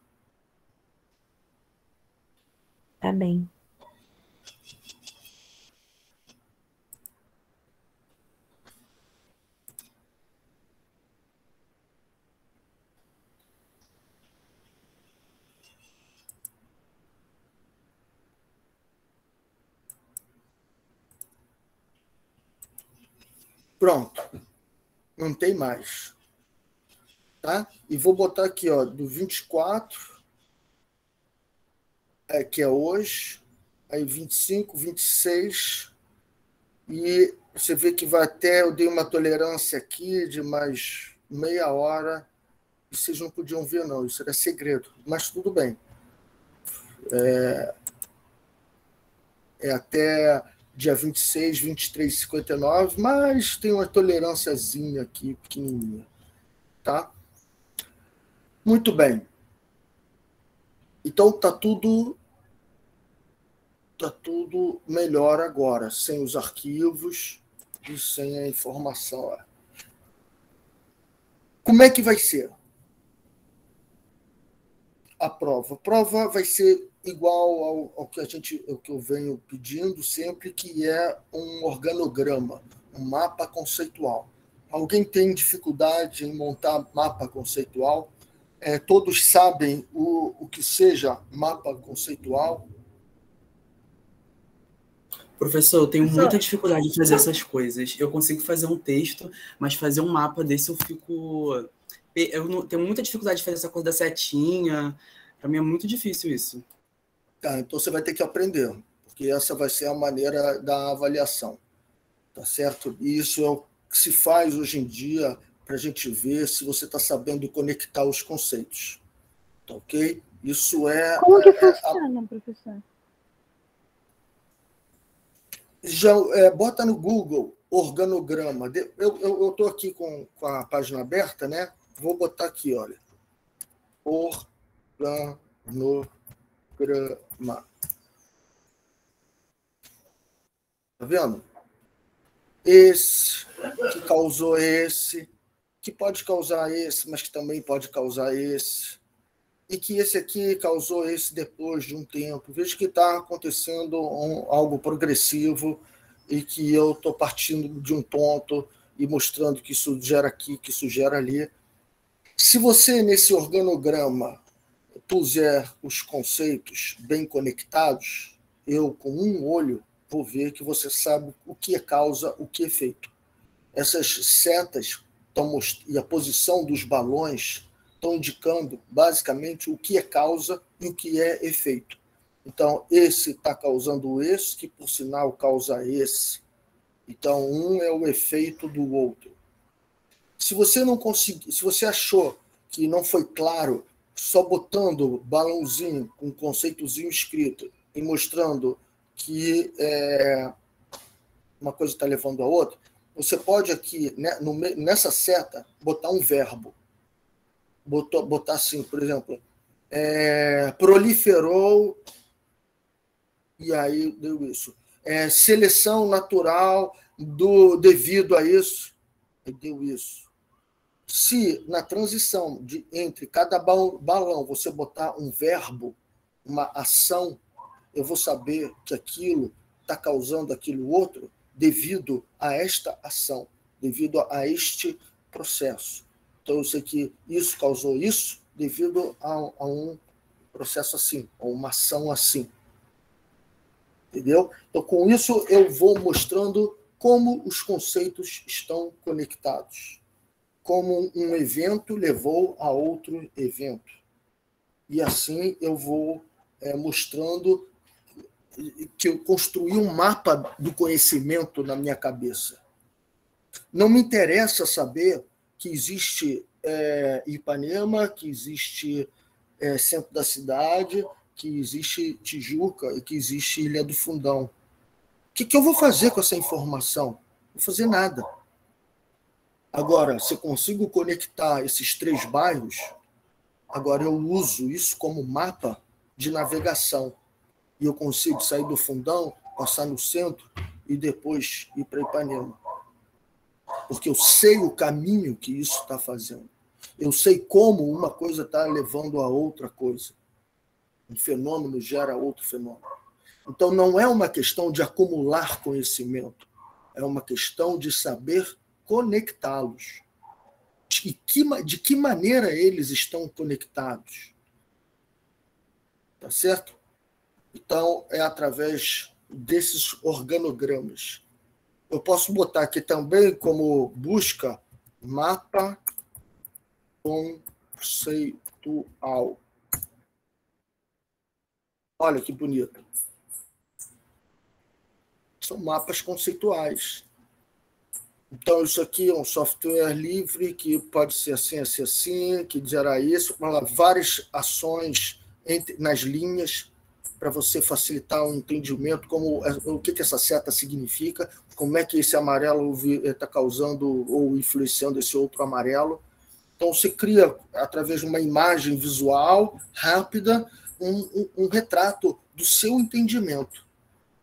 Tá bem. Pronto. Não tem mais. Tá? E vou botar aqui, ó, do 24, que é hoje, aí 25, 26, e você vê que vai até, eu dei uma tolerância aqui de mais meia hora, e vocês não podiam ver, não, isso era segredo, mas tudo bem. É até dia 26, 23, 59, mas tem uma tolerânciazinha aqui, pequenininha. Tá? Muito bem. Então, tá tudo melhor agora, sem os arquivos e sem a informação. Como é que vai ser a prova? A prova vai ser igual ao que eu venho pedindo sempre, que é um organograma, um mapa conceitual. Alguém tem dificuldade em montar mapa conceitual? Todos sabem o que seja mapa conceitual? Professor, eu tenho muita dificuldade de fazer essas coisas. Eu consigo fazer um texto, mas fazer um mapa desse eu fico... Eu tenho muita dificuldade de fazer essa coisa da setinha. Para mim é muito difícil isso. Tá, então você vai ter que aprender, porque essa vai ser a maneira da avaliação. Tá certo? E isso é o que se faz hoje em dia para a gente ver se você está sabendo conectar os conceitos. Tá ok? Isso é... Como que funciona, professor? Bota no Google organograma. Eu estou aqui com a página aberta, né? Vou botar aqui, olha. Organograma. Tá vendo? Esse que causou esse, que pode causar esse, mas que também pode causar esse, e que esse aqui causou esse depois de um tempo. Veja que está acontecendo algo progressivo e que eu estou partindo de um ponto e mostrando que isso gera aqui, que isso gera ali. Se você, nesse organograma, puser os conceitos bem conectados, eu, com um olho, vou ver que você sabe o que é causa, o que é efeito. Essas setas e a posição dos balões estão indicando, basicamente, o que é causa e o que é efeito. Então, esse está causando esse, que, por sinal, causa esse. Então, um é o efeito do outro. Se você não conseguir, se você achou que não foi claro, só botando balãozinho, com um conceitozinho escrito, e mostrando que uma coisa está levando a outra, você pode aqui, né, nessa seta, botar um verbo. Botar assim, por exemplo, proliferou, e aí deu isso. Seleção natural devido a isso, e deu isso. Se na transição entre cada balão você botar um verbo, uma ação, eu vou saber que aquilo está causando aquilo outro devido a esta ação, devido a este processo. Então, eu sei que isso causou isso devido a um processo assim, a uma ação assim. Entendeu? Então, com isso, eu vou mostrando como os conceitos estão conectados, como um evento levou a outro evento. E assim eu vou mostrando que eu construí um mapa do conhecimento na minha cabeça. Não me interessa saber que existe Ipanema, que existe centro da cidade, que existe Tijuca e que existe Ilha do Fundão. O que eu vou fazer com essa informação? Não vou fazer nada. Agora, se eu consigo conectar esses 3 bairros, agora eu uso isso como mapa de navegação. E eu consigo sair do Fundão, passar no centro e depois ir para Ipanema. Porque eu sei o caminho que isso está fazendo. Eu sei como uma coisa está levando a outra coisa. Um fenômeno gera outro fenômeno. Então, não é uma questão de acumular conhecimento, é uma questão de saber conectá-los. De que maneira eles estão conectados? Tá certo? Então, é através desses organogramas. Eu posso botar aqui também como busca mapa conceitual. Olha que bonito. São mapas conceituais. Então, isso aqui é um software livre que pode ser assim, assim, assim, que gera isso, várias ações nas linhas para você facilitar o entendimento, como o que essa seta significa, como é que esse amarelo está causando ou influenciando esse outro amarelo. Então, você cria, através de uma imagem visual rápida, um retrato do seu entendimento.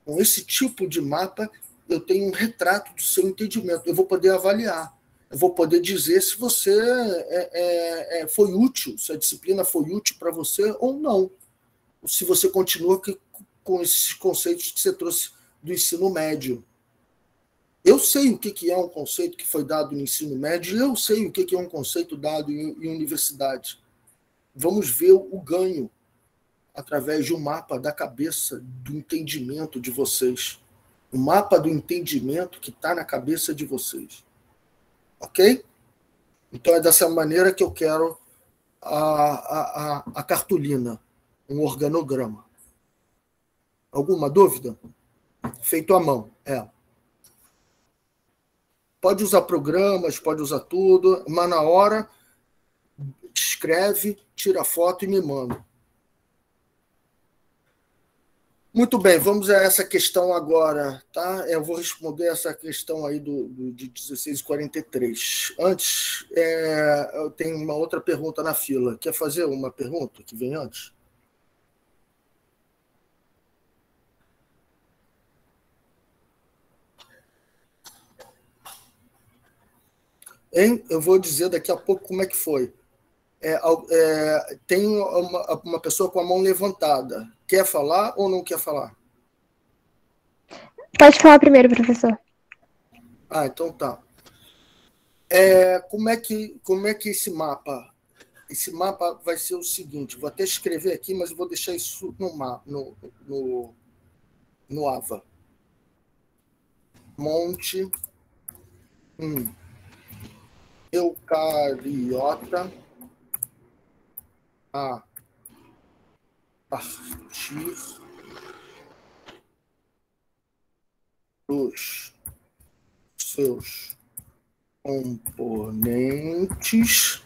Com esse tipo de mapa, eu tenho um retrato do seu entendimento. Eu vou poder avaliar. Eu vou poder dizer se você foi útil, se a disciplina foi útil para você ou não. Ou se você continua com esses conceitos que você trouxe do ensino médio. Eu sei o que é um conceito que foi dado no ensino médio e eu sei o que é um conceito dado em universidade. Vamos ver o ganho através de um mapa da cabeça, do entendimento de vocês. O mapa do entendimento que está na cabeça de vocês. Ok? Então, é dessa maneira que eu quero a cartolina, um organograma. Alguma dúvida? Feito à mão, Pode usar programas, pode usar tudo, mas na hora, escreve, tira foto e me manda. Muito bem, vamos a essa questão agora, tá? Eu vou responder essa questão aí de 16:43. Antes, eu tenho uma outra pergunta na fila. Quer fazer uma pergunta que vem antes? Eu vou dizer daqui a pouco como é que foi. Tem uma pessoa com a mão levantada. Quer falar ou não quer falar? Pode falar primeiro, professor. Então tá. Como é que esse mapa? Esse mapa vai ser o seguinte. Vou até escrever aqui, mas eu vou deixar isso no AVA. Monte eucariota a partir dos seus componentes,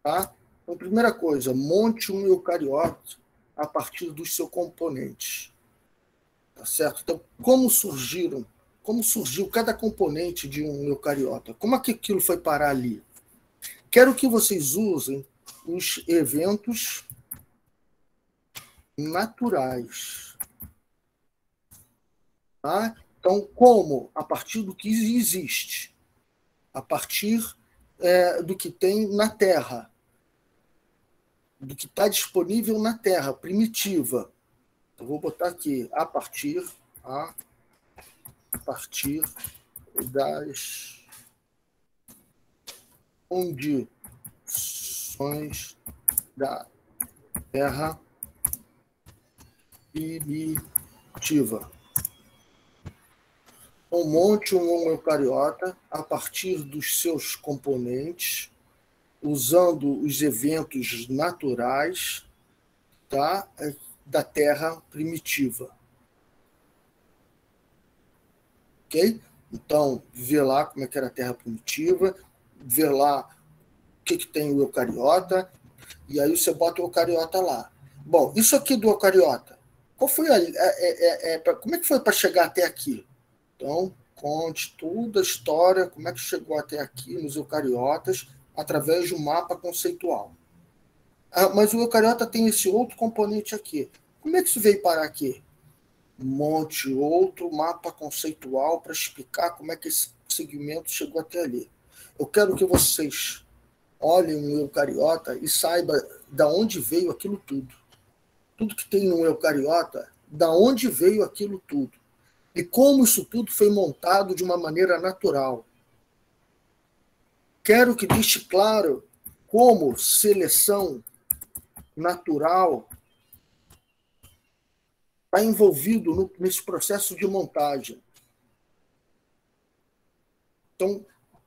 tá? Então, primeira coisa, monte um eucariota a partir dos seus componentes, tá certo? Então, como surgiu cada componente de um eucariota? Como é que aquilo foi parar ali? Quero que vocês usem os eventos naturais. Tá? Então, como? A partir do que existe. A partir do que tem na Terra. Do que está disponível na Terra, primitiva. Eu vou botar aqui, a partir das condições da Terra primitiva. monte um eucariota a partir dos seus componentes, usando os eventos naturais, tá, da Terra primitiva. Ok? Então, vê lá como é que era a Terra primitiva, vê lá o que tem o eucariota, e aí você bota o eucariota lá. Bom, isso aqui do eucariota, qual foi como é que foi para chegar até aqui? Então, conte toda a história, como é que chegou até aqui nos eucariotas, através de um mapa conceitual. Mas o eucariota tem esse outro componente aqui. Como é que isso veio parar aqui? Monte outro mapa conceitual para explicar como é que esse segmento chegou até ali. Eu quero que vocês olhem o eucariota e saibam de onde veio aquilo tudo. Tudo que tem no eucariota, da onde veio aquilo tudo. E como isso tudo foi montado de uma maneira natural. Quero que deixe claro como seleção natural está envolvido nesse processo de montagem. Então,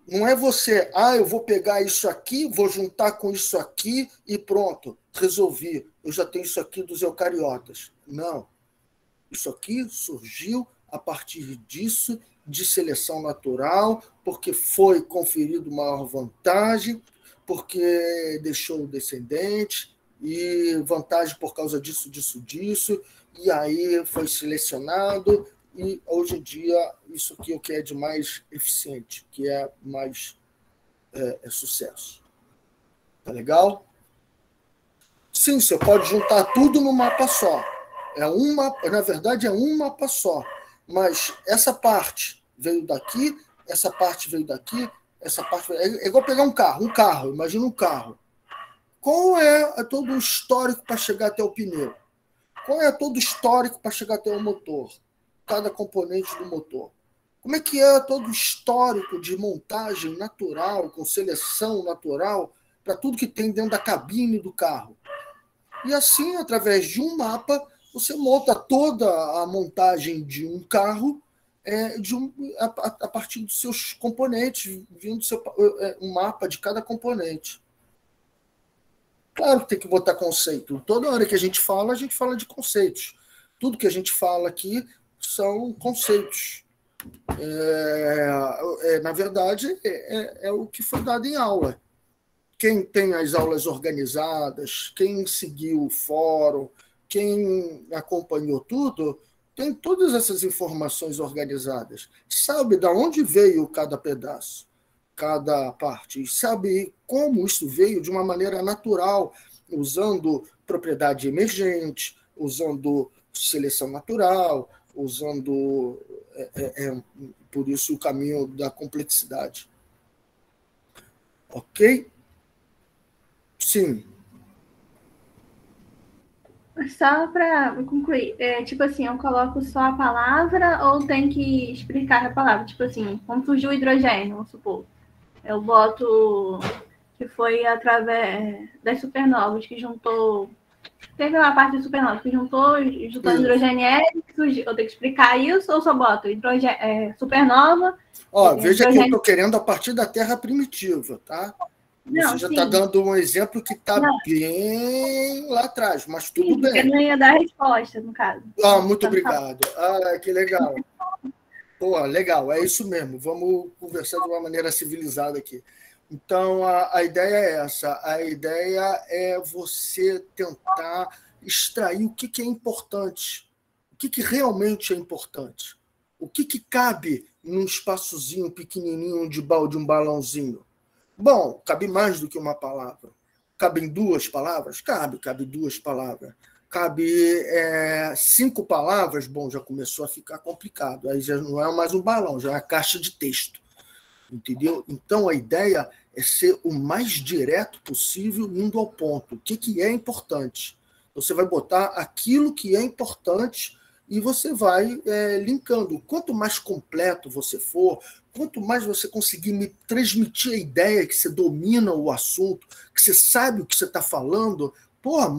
não é você, eu vou pegar isso aqui, vou juntar com isso aqui e pronto, resolvi. Eu já tenho isso aqui dos eucariotas. Não. Isso aqui surgiu a partir disso, de seleção natural, porque foi conferido maior vantagem, porque deixou descendente, e vantagem por causa disso, e aí foi selecionado, e hoje em dia isso aqui é o que é de mais eficiente, que é mais sucesso. Tá legal? Sim, você pode juntar tudo no mapa só. Na verdade, é um mapa só. Mas essa parte veio daqui, essa parte veio daqui, essa parte veio... É igual pegar um carro, imagina um carro. Qual é todo o histórico para chegar até o pneu? Qual é todo o histórico para chegar até o motor? Cada componente do motor. Como é que é todo o histórico de montagem natural, com seleção natural, para tudo que tem dentro da cabine do carro? E assim, através de um mapa, você monta toda a montagem de um carro a partir dos seus componentes, vindo um mapa de cada componente. Claro que tem que botar conceito. Toda hora que a gente fala de conceitos. Tudo que a gente fala aqui são conceitos. Na verdade, é o que foi dado em aula. Quem tem as aulas organizadas, quem seguiu o fórum, quem acompanhou tudo, tem todas essas informações organizadas. Sabe de onde veio cada pedaço, cada parte. E sabe como isso veio de uma maneira natural, usando propriedade emergente, usando seleção natural, usando, por isso, o caminho da complexidade. Ok? Sim. Só para concluir, tipo assim, eu coloco só a palavra ou tem que explicar a palavra? Tipo assim, como surgiu o hidrogênio, vamos supor. Eu boto que foi através das supernovas que juntou... Teve uma parte de supernova que juntou hidrogênio e surgiu. Eu tenho que explicar isso ou só boto supernova? Veja que eu estou querendo a partir da Terra primitiva, tá? Você já está dando um exemplo que está bem lá atrás, mas tudo bem. Eu não ia dar a resposta, no caso. Muito obrigado. Que legal. Legal, é isso mesmo. Vamos conversar de uma maneira civilizada aqui. Então, a ideia é essa. A ideia é você tentar extrair o que é importante, o que realmente é importante, o que cabe num espaçozinho pequenininho de um balãozinho. Bom, cabe mais do que uma palavra. Cabem 2 palavras? Cabe 2 palavras. Cabe 5 palavras? Bom, já começou a ficar complicado. Aí já não é mais um balão, já é uma caixa de texto. Entendeu? Então, a ideia é ser o mais direto possível, indo ao ponto. O que é importante? Você vai botar aquilo que é importante e você vai linkando. Quanto mais completo você for, quanto mais você conseguir me transmitir a ideia que você domina o assunto, que você sabe o que você está falando,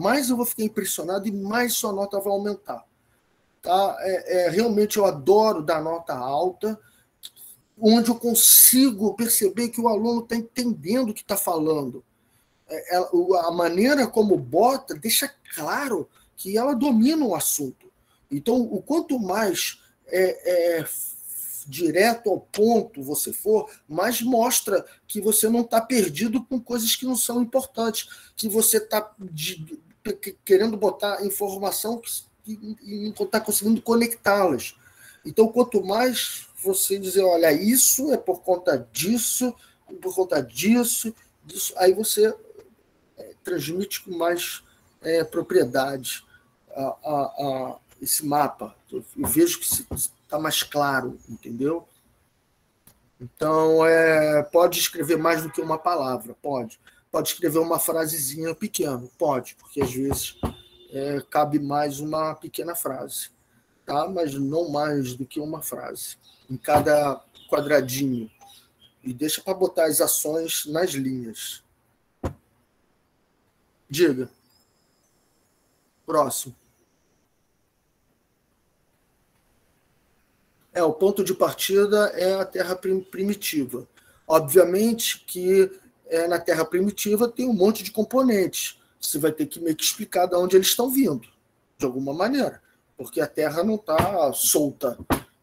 mais eu vou ficar impressionado e mais sua nota vai aumentar. Tá? Realmente eu adoro dar nota alta, onde eu consigo perceber que o aluno está entendendo o que está falando. A maneira como bota deixa claro que ela domina o assunto. Então, o quanto mais direto ao ponto você for, mais mostra que você não está perdido com coisas que não são importantes, que você está querendo botar informação e não está conseguindo conectá-las. Então, quanto mais você dizer, olha, isso é por conta disso, disso, aí você transmite com mais propriedade esse mapa. Eu vejo que está mais claro, entendeu? Então, pode escrever mais do que uma palavra, pode. Pode escrever uma frasezinha pequena, pode, porque às vezes cabe mais uma pequena frase, tá? Mas não mais do que uma frase em cada quadradinho. E deixa para botar as ações nas linhas. Diga. Próximo. O ponto de partida é a Terra primitiva. Obviamente que na Terra primitiva tem um monte de componentes. Você vai ter que meio que explicar de onde eles estão vindo, de alguma maneira, porque a Terra não está solta.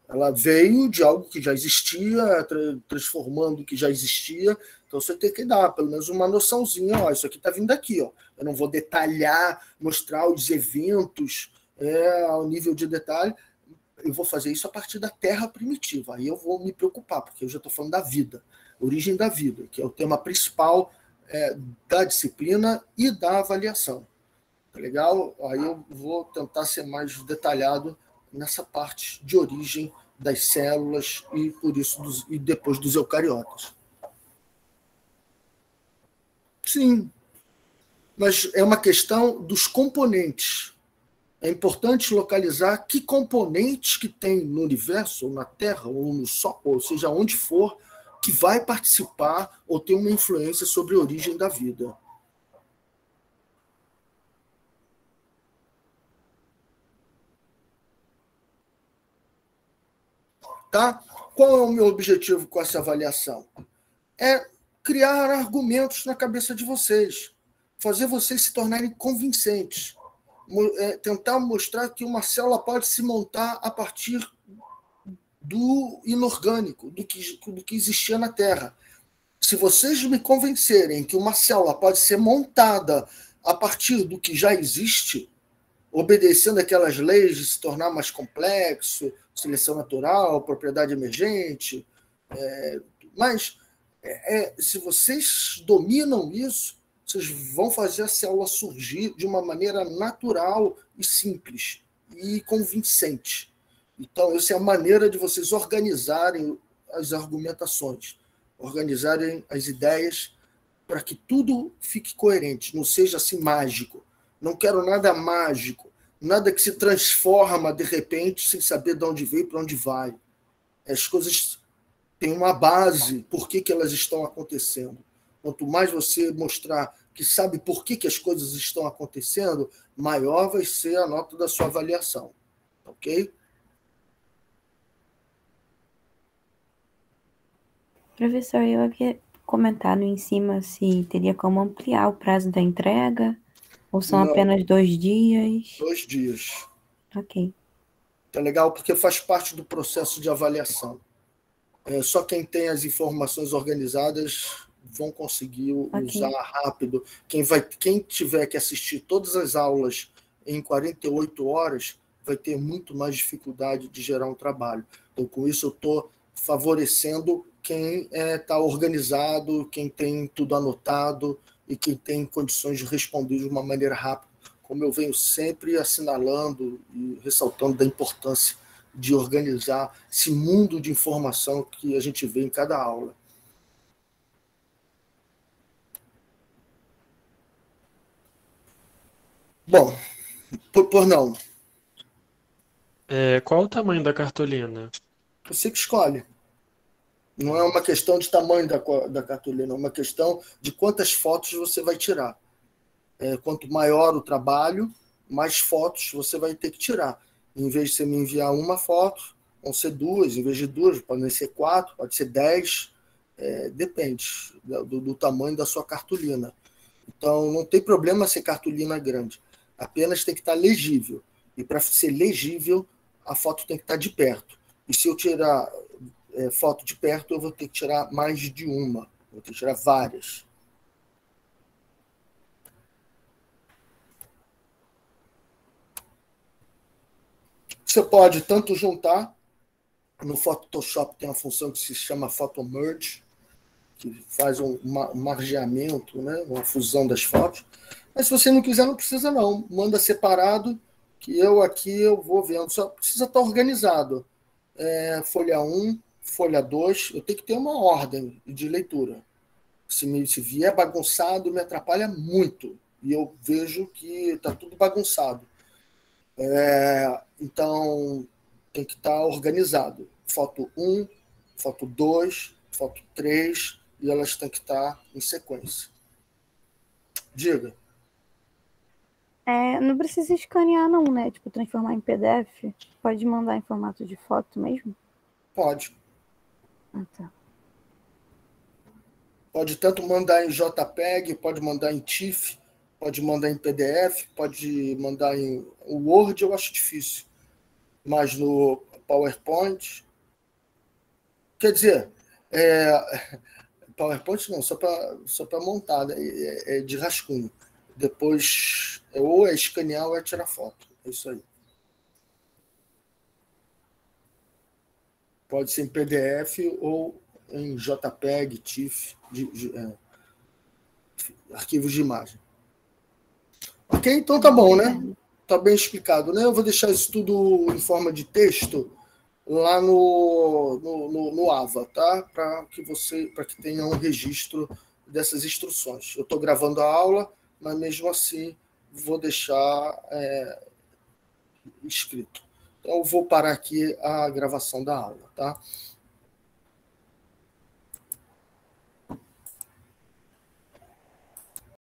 Ela veio de algo que já existia, transformando o que já existia. Então você tem que dar pelo menos uma noçãozinha. Ó, isso aqui está vindo daqui. Ó. Eu não vou detalhar, mostrar os eventos ao nível de detalhe. Eu vou fazer isso a partir da Terra primitiva. Aí eu vou me preocupar, porque eu já estou falando da vida, origem da vida, que é o tema principal da disciplina e da avaliação. Tá legal? Aí eu vou tentar ser mais detalhado nessa parte de origem das células e por isso e depois dos eucariotas. Sim, mas é uma questão dos componentes. É importante localizar que componentes que tem no universo, ou na Terra, ou no Sol, ou seja, onde for, que vai participar ou ter uma influência sobre a origem da vida. Tá? Qual é o meu objetivo com essa avaliação? É criar argumentos na cabeça de vocês, fazer vocês se tornarem convincentes, tentar mostrar que uma célula pode se montar a partir do inorgânico, do que existia na Terra. Se vocês me convencerem que uma célula pode ser montada a partir do que já existe, obedecendo aquelas leis de se tornar mais complexo, seleção natural, propriedade emergente, mas se vocês dominam isso, vocês vão fazer a célula surgir de uma maneira natural e simples e convincente. Então, essa é a maneira de vocês organizarem as argumentações, organizarem as ideias para que tudo fique coerente, não seja assim mágico. Não quero nada mágico, nada que se transforma de repente sem saber de onde veio e para onde vai. As coisas têm uma base, por que elas estão acontecendo. Quanto mais você mostrar que sabe por que as coisas estão acontecendo, maior vai ser a nota da sua avaliação. Ok? Professor, eu havia comentado em cima se teria como ampliar o prazo da entrega, ou são Não. apenas 2 dias? 2 dias. Ok. Tá legal? Porque faz parte do processo de avaliação. Só quem tem as informações organizadas vão conseguir usar rápido. Quem tiver que assistir todas as aulas em 48 horas vai ter muito mais dificuldade de gerar um trabalho. Então, com isso, eu estou favorecendo quem está organizado, quem tem tudo anotado e quem tem condições de responder de uma maneira rápida, como eu venho sempre assinalando e ressaltando da importância de organizar esse mundo de informação que a gente vê em cada aula. Bom, por não. Qual o tamanho da cartolina? Você que escolhe. Não é uma questão de tamanho da cartolina, é uma questão de quantas fotos você vai tirar. Quanto maior o trabalho, mais fotos você vai ter que tirar. Em vez de você me enviar uma foto, vão ser 2, em vez de 2, podem ser 4, pode ser 10, depende do tamanho da sua cartolina. Então, não tem problema ser cartolina grande, apenas tem que estar legível. E para ser legível, a foto tem que estar de perto. E se eu tirar foto de perto, eu vou ter que tirar mais de uma, vou ter que tirar várias. Você pode tanto juntar, no Photoshop tem uma função que se chama Photo Merge, que faz um margeamento, né, uma fusão das fotos. Mas se você não quiser, não precisa não. Manda separado, que eu aqui eu vou vendo. Só precisa estar organizado. Folha 1, folha 2, eu tenho que ter uma ordem de leitura. Se vier bagunçado, me atrapalha muito. E eu vejo que está tudo bagunçado. Então, tem que estar organizado. Foto 1, foto 2, foto 3, e elas têm que estar em sequência. Diga. Não precisa escanear não, né? Tipo, transformar em PDF. Pode mandar em formato de foto mesmo? Pode. Ah, tá. Pode tanto mandar em JPEG, pode mandar em TIFF, pode mandar em PDF, pode mandar em Word, eu acho difícil. Mas no PowerPoint... Quer dizer, PowerPoint não, só para montar, né? De rascunho. Depois, ou é escanear ou é tirar foto. É isso aí. Pode ser em PDF ou em JPEG, TIFF, arquivos de imagem. Ok? Então tá bom, né? Tá bem explicado, né? Eu vou deixar isso tudo em forma de texto lá no AVA, tá? Para que tenha um registro dessas instruções. Eu estou gravando a aula, mas mesmo assim vou deixar escrito. Então eu vou parar aqui a gravação da aula, tá?